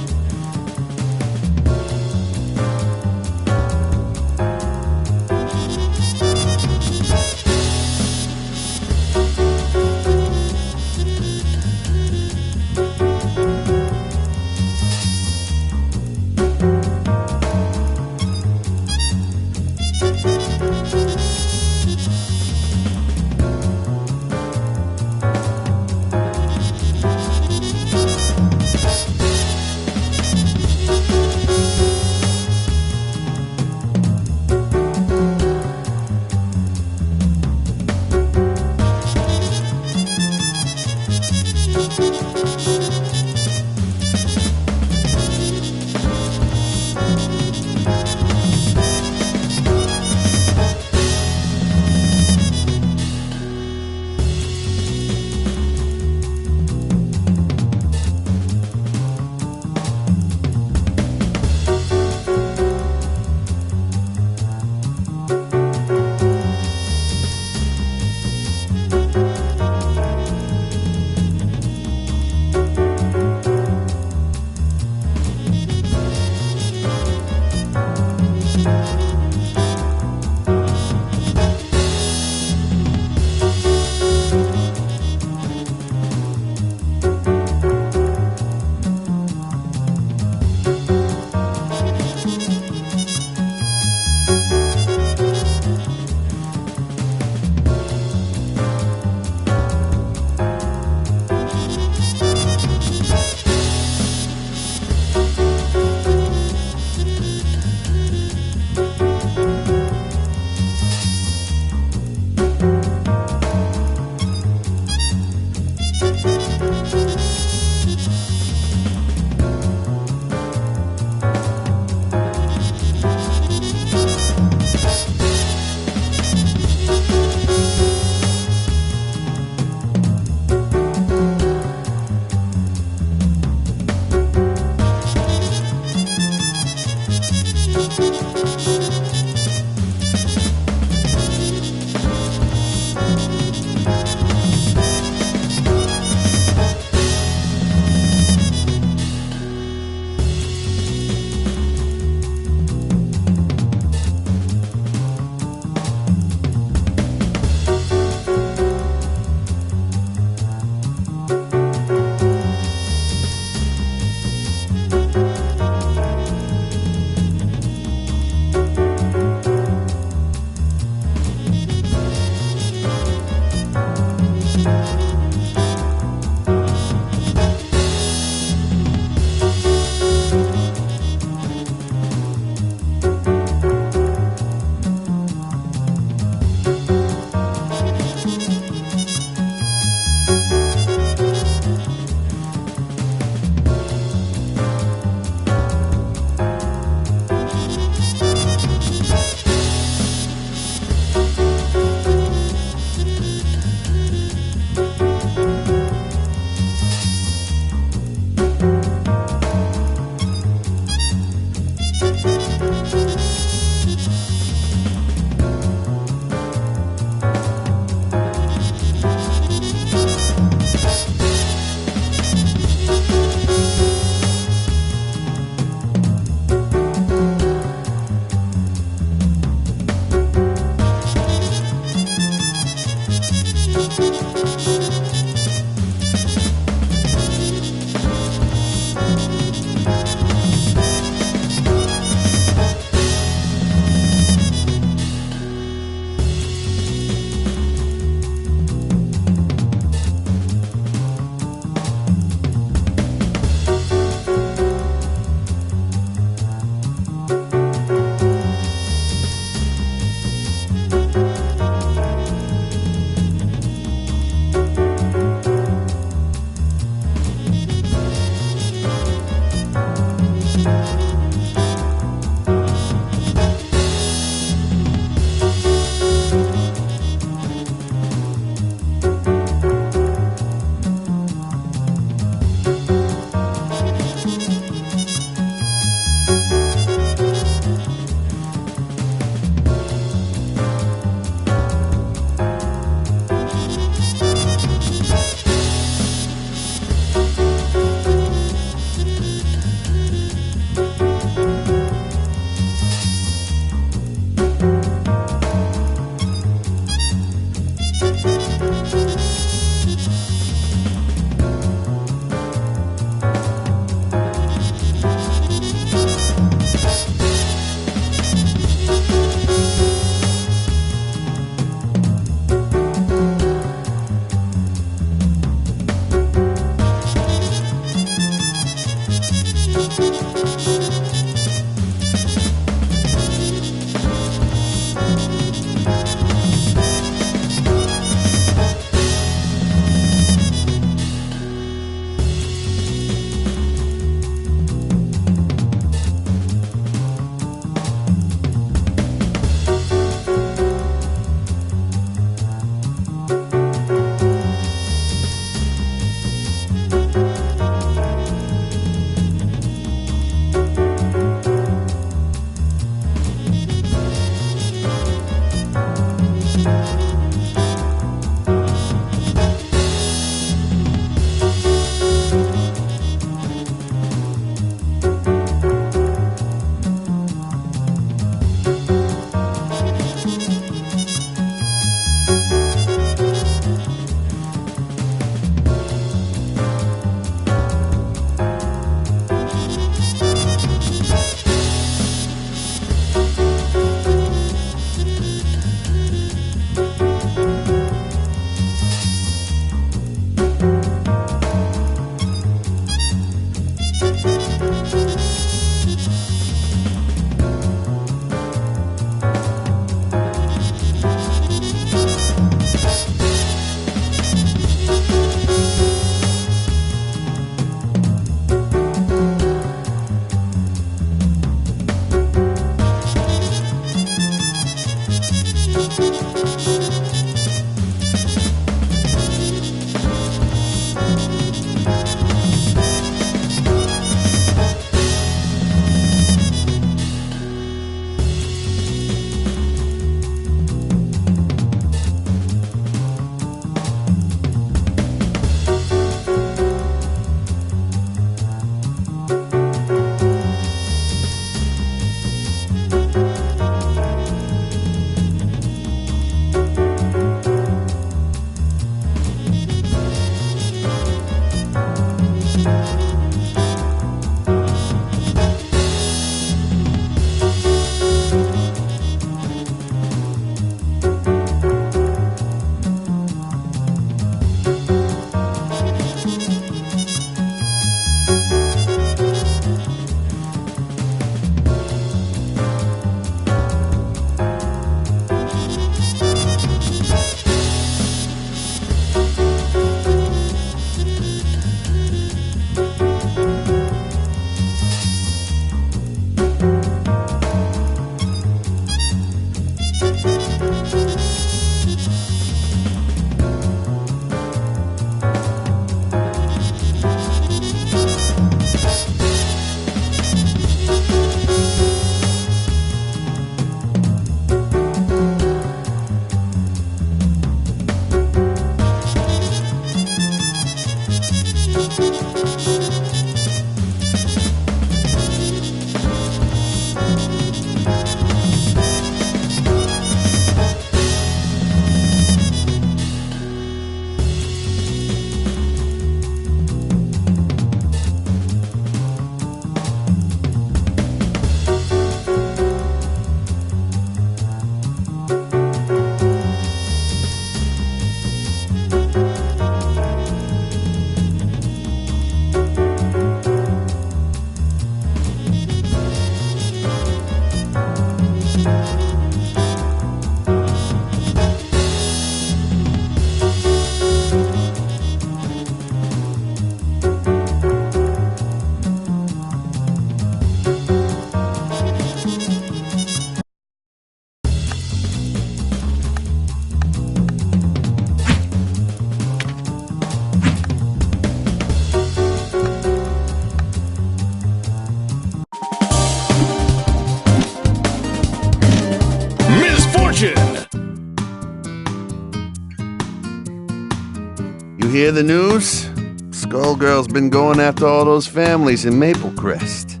hear the news? Skullgirls been going after all those families in Maple Crest.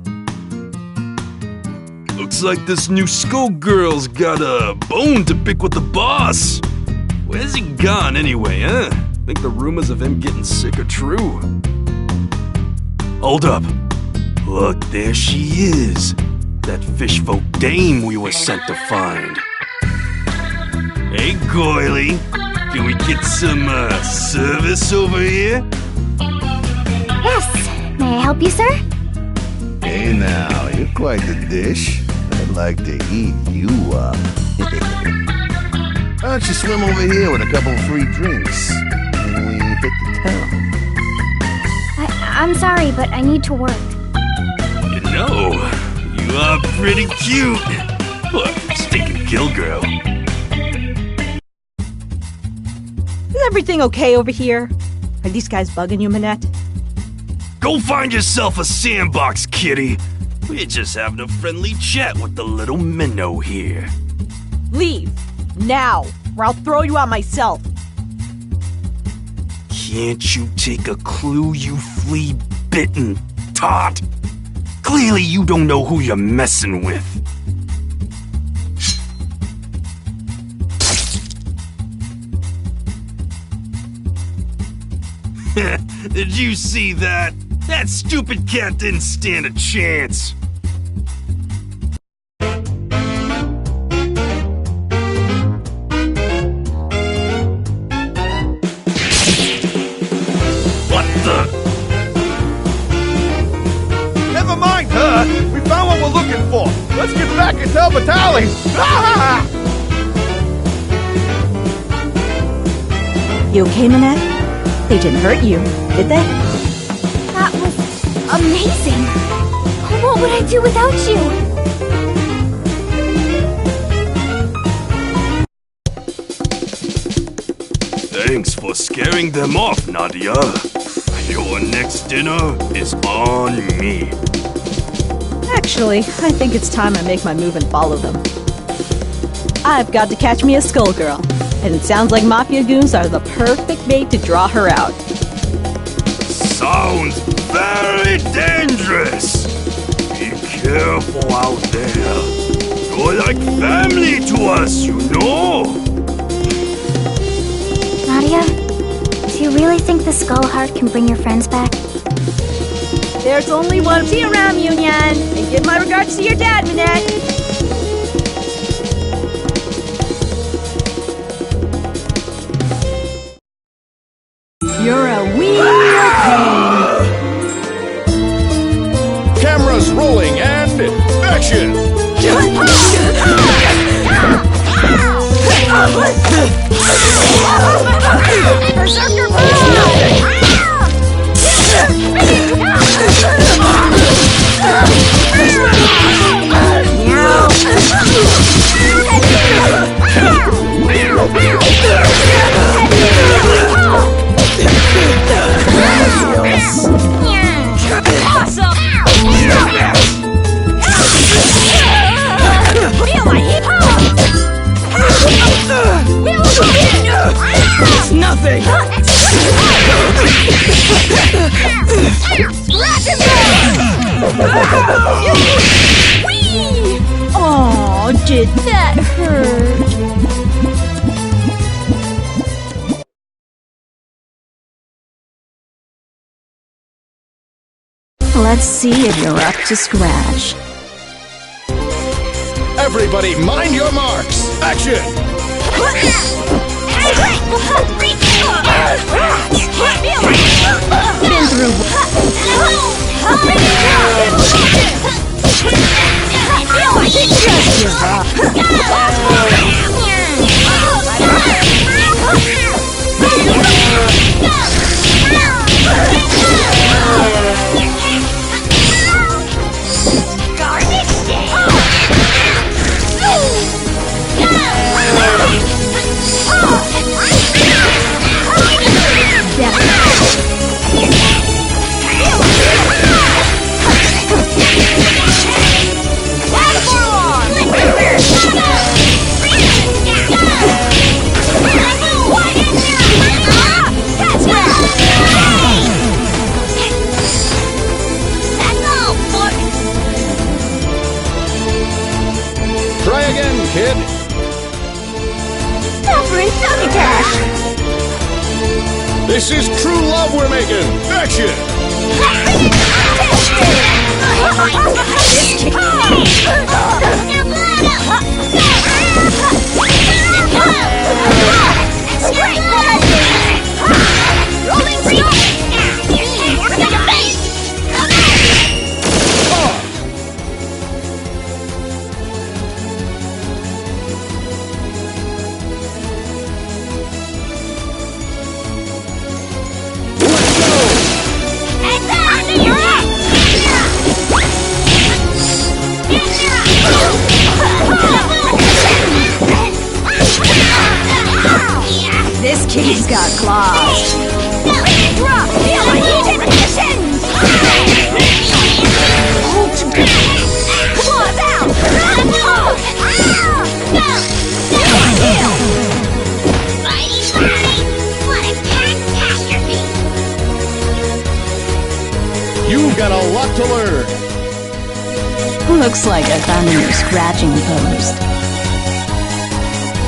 Looks like this new Skullgirl's got a bone to pick with the boss. Where's he gone anyway, huh? Think the rumors of him getting sick are true. Hold up. Look, there she is. That fishfolk dame we were sent to find. Hey, Goily. Can we get some, service over here? Yes. May I help you, sir? Hey now, you're quite the dish. I'd like to eat you up. Why don't you swim over here with a couple of free drinks? And we hit the town. I'm sorry, but I need to work. You know, you are pretty cute. Look, stinking kill girl. Is everything okay over here? Are these guys bugging you, Manette? Go find yourself a sandbox, kitty. We're just having a friendly chat with the little minnow here. Leave! Now! Or I'll throw you out myself! Can't you take a clue, you flea-bitten tot? Clearly you don't know who you're messing with. Did you see that? That stupid cat didn't stand a chance. What the? Never mind her! We found what we're looking for! Let's get back and tell Batali! Ah! You okay, Manette? They didn't hurt you, did they? That was amazing! What would I do without you? Thanks for scaring them off, Nadia. Your next dinner is on me. Actually, I think it's time I make my move and follow them. I've got to catch me a Skullgirl, and it sounds like Mafia goons are the perfect bait to draw her out. Sounds very dangerous. Be careful out there. You're like family to us, you know. Nadia, do you really think the Skull Heart can bring your friends back? There's only one. See you around, Union, and give my regards to your dad, Manette. You're a wee pain. Cameras rolling and action! Berserker It's nothing. Oh, did that hurt? Let's see if you're up to scratch. Everybody, mind your marks! Action! Been through. Just give up. kid. Suffering succotash! This is true love we're making. Action! This kitty's got claws. Claws out! You've got a lot to learn. Looks like I found a new scratching post.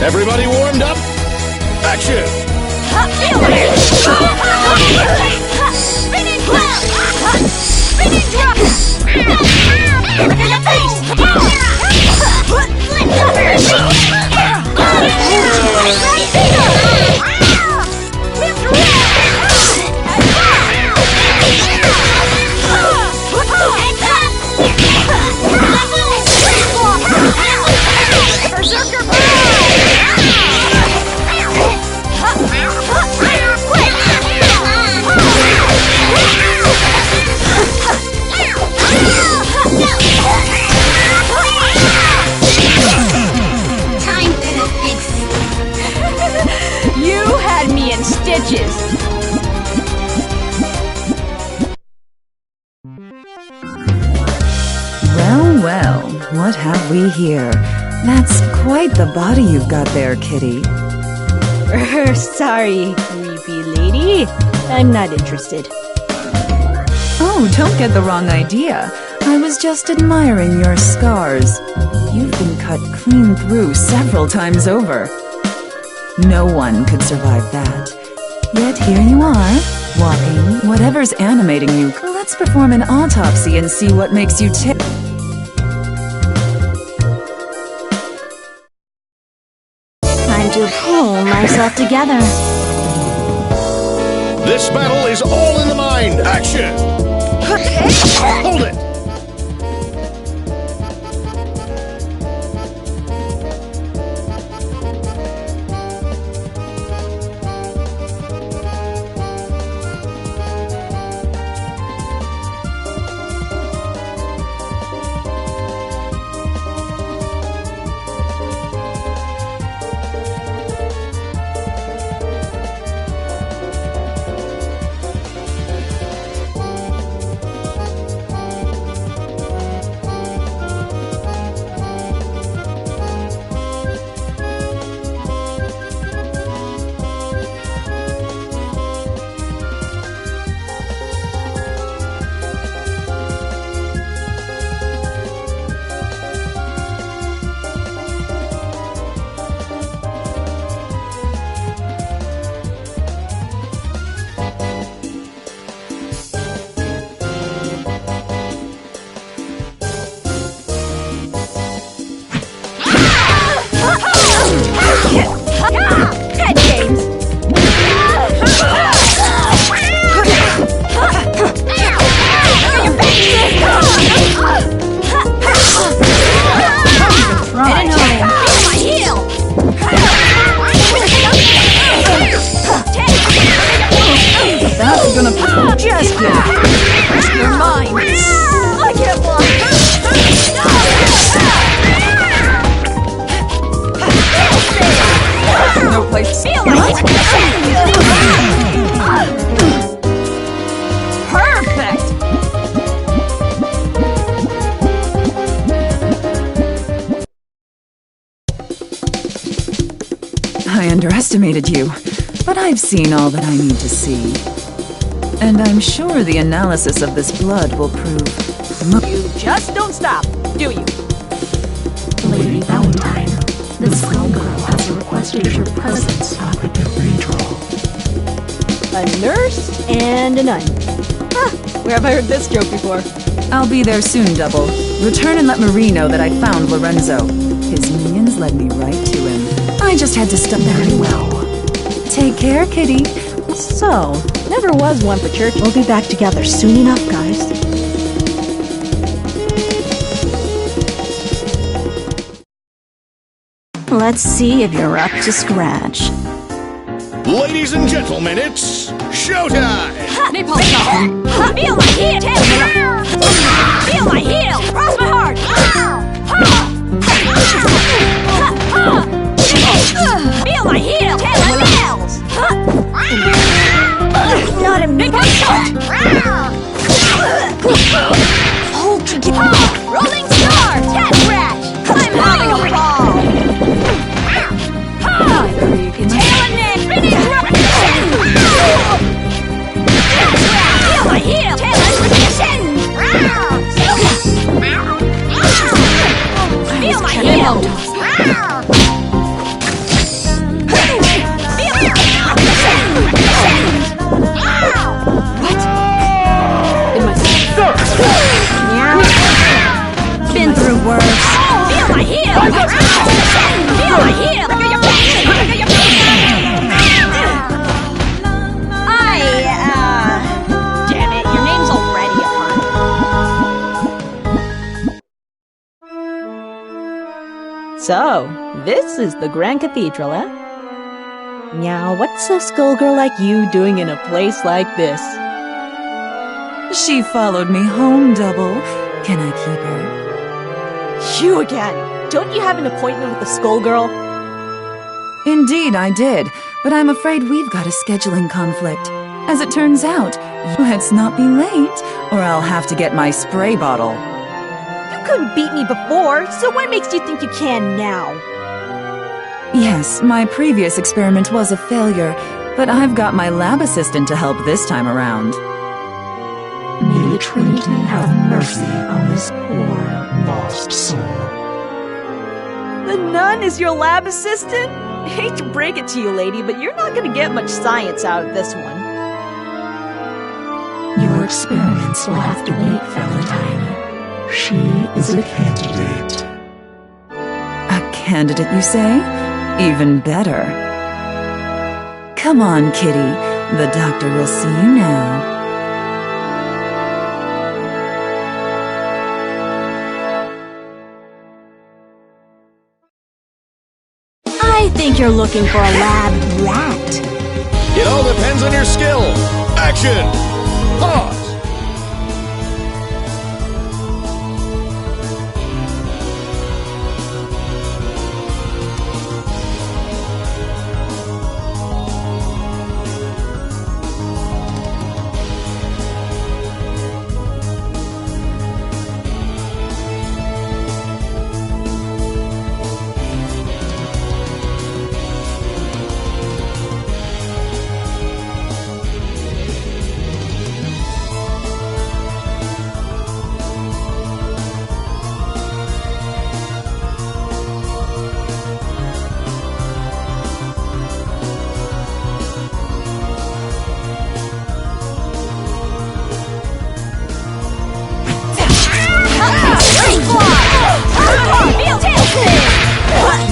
Everybody warmed up? Action! Spinning drop! Spinning drop! In the face! You had me in stitches. Well, well, what have we here? That's quite the body you've got there, kitty. Sorry, creepy lady. I'm not interested. Oh, don't get the wrong idea. I was just admiring your scars. You've been cut clean through several times over. No one could survive that. Yet here you are, walking, whatever's animating you. Let's perform an autopsy and see what makes you tick. Time to pull myself together. This battle is all in the mind. Action! Hold it! I underestimated you, but I've seen all that I need to see. And I'm sure the analysis of this blood will prove... You just don't stop, do you? Lady Valentine, The Skullgirl has requested your presence at the cathedral. A nurse and a nun. Huh, where have I heard this joke before? I'll be there soon, Double. Return and let Marie know that I found Lorenzo. His minions led me right to him. I just had to stop. Very well. Take care, kitty. So, never was one for church. We'll be back together soon enough, guys. Let's see if you're up to scratch. Ladies and gentlemen, it's showtime! Napalm shot! Feel my heel! Feel my heel! Cross my heart! Feel my heel! Tail my nails! Not a napalm shot! Hold together! Rolling star! Cat scratch! I'm having a ball! Tail and neck! Spinning repetition! Feel my heel! Tail and repetition! Feel my heel! Been through worse. Feel my heel! Feel my heel! Damn it, your name's already a pun. So, this is the Grand Cathedral, eh? Now, what's a skullgirl like you doing in a place like this? She followed me home, Double. Can I keep her? You again! Don't you have an appointment with the skullgirl? Indeed, I did, but I'm afraid we've got a scheduling conflict. As it turns out, let's not be late, or I'll have to get my spray bottle. You couldn't beat me before, so what makes you think you can now? Yes, my previous experiment was a failure, but I've got my lab assistant to help this time around. May the Trinity have mercy on this poor, lost soul. The nun is your lab assistant? I hate to break it to you, lady, but you're not gonna get much science out of this one. Your experiments will have to wait, Valentine. She is a candidate. A candidate, you say? Even better. Come on, kitty. The doctor will see you now. I think you're looking for a lab rat. It all depends on your skill. Action! Pause!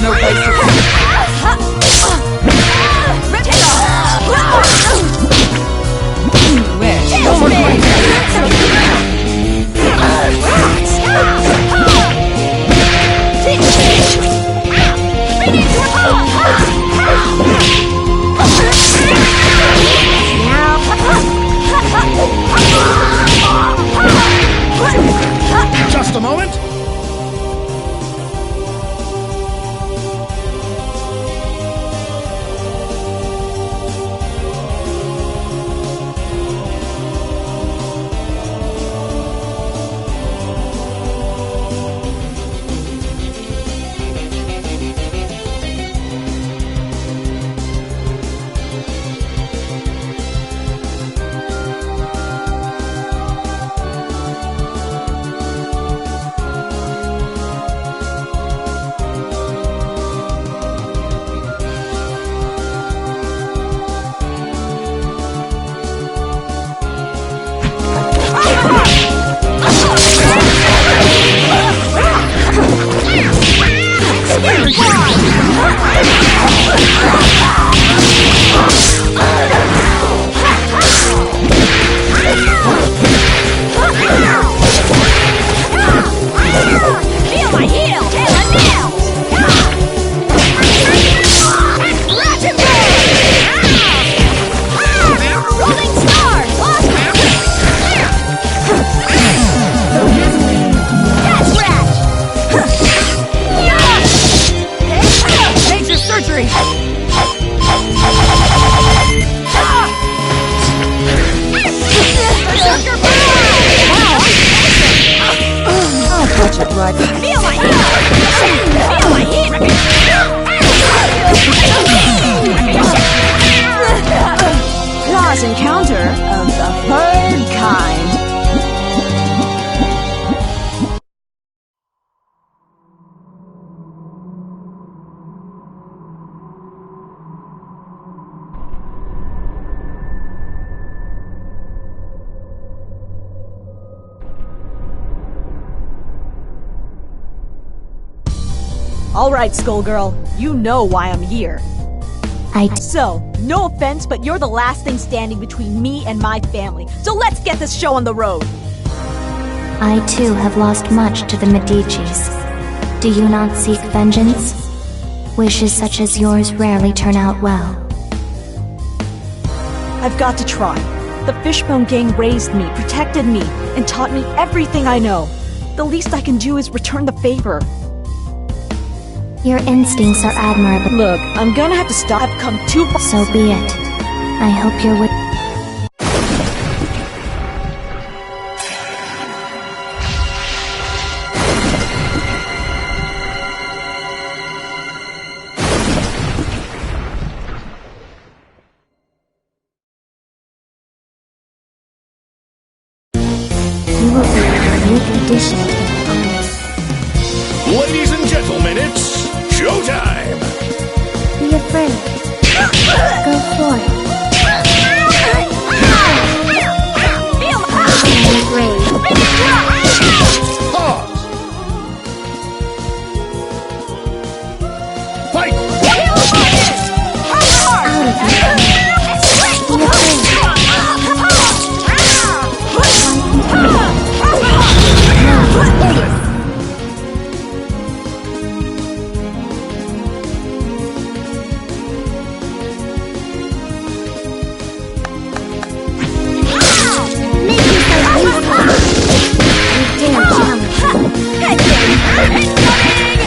No place to go. Just a moment. catch it right. Feel my heat! Feel my heat! Claws encounter of the bird kind. All right, Skullgirl, you know why I'm here. So, no offense, but you're the last thing standing between me and my family. So let's get this show on the road. I too have lost much to the Medicis. Do you not seek vengeance? Wishes such as yours rarely turn out well. I've got to try. The Fishbone Gang raised me, protected me, and taught me everything I know. The least I can do is return the favor. Your instincts are admirable. Look, I'm gonna have to stop. I've come too far. So be it. I hope you're with. You will be a unique addition to my army. Ladies and gentlemen, it's showtime! Be afraid. Go for it. Be brave. Pause! Fight!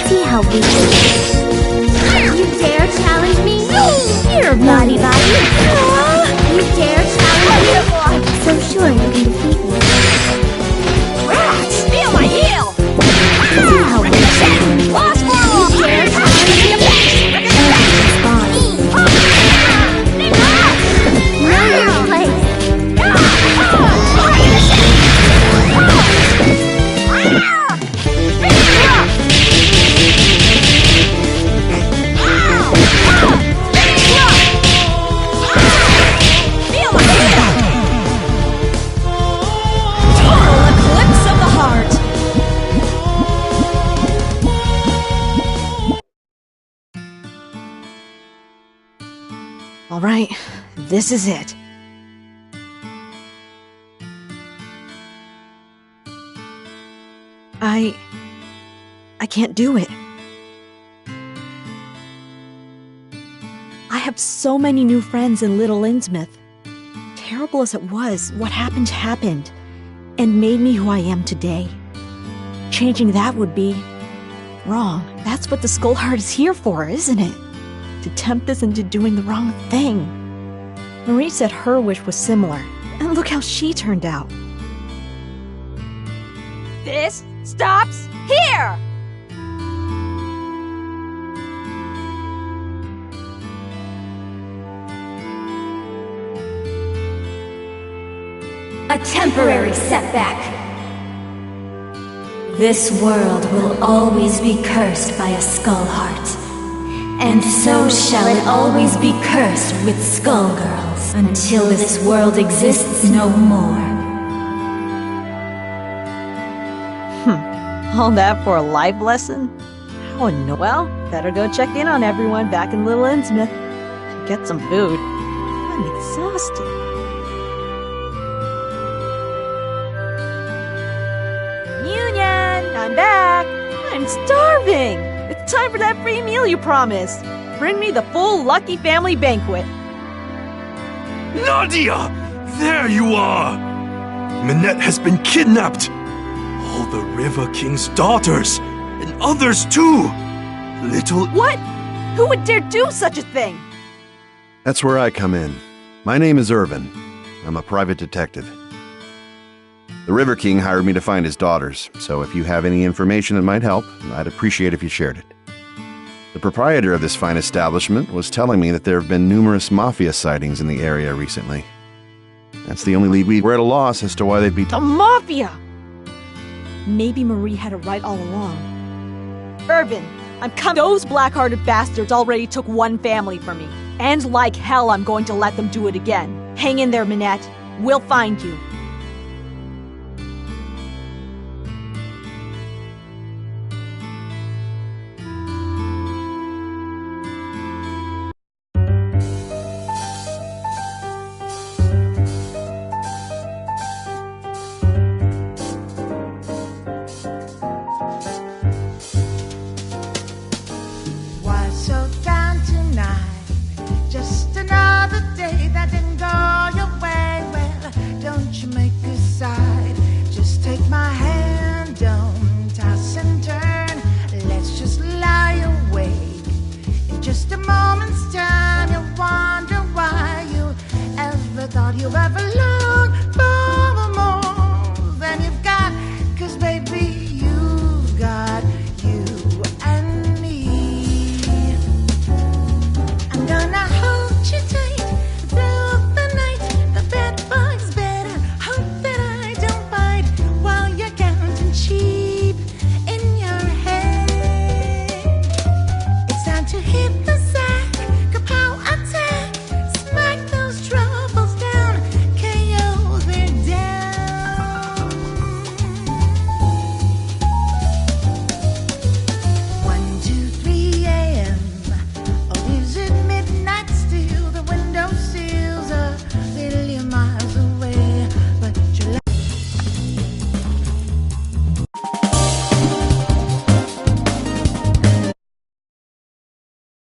See how weak you dare challenge me? Here, body. You dare challenge me? I'm so sure you can defeat me. Rats! Feel my heel! See how weak you lost for all! You dare challenge me? Know your place. All right, this is it. I can't do it. I have so many new friends in Little Innsmouth. Terrible as it was, what happened, and made me who I am today. Changing that would be wrong. That's what the Skull Heart is here for, isn't it? To tempt us into doing the wrong thing. Marie said her wish was similar, and look how she turned out. This stops here! A temporary setback. This world will always be cursed by a Skull Heart. And so shall it always be cursed with Skullgirls until this world exists no more. All that for a life lesson? How annoying. Well, better go check in on everyone back in Little Innsmouth. Get some food. I'm exhausted. Union! I'm back! I'm starving! It's time for that free meal you promised. Bring me the full Lucky Family banquet. Nadia! There you are! Minette has been kidnapped! All the River King's daughters, and others too! Little... What? Who would dare do such a thing? That's where I come in. My name is Irvin. I'm a private detective. The River King hired me to find his daughters, so if you have any information that might help, I'd appreciate if you shared it. The proprietor of this fine establishment was telling me that there have been numerous mafia sightings in the area recently. That's the only lead we're at a loss as to why they'd be... The Mafia! Maybe Marie had it right all along. Irvin, I'm coming. Those black-hearted bastards already took one family from me. And like hell, I'm going to let them do it again. Hang in there, Minette. We'll find you.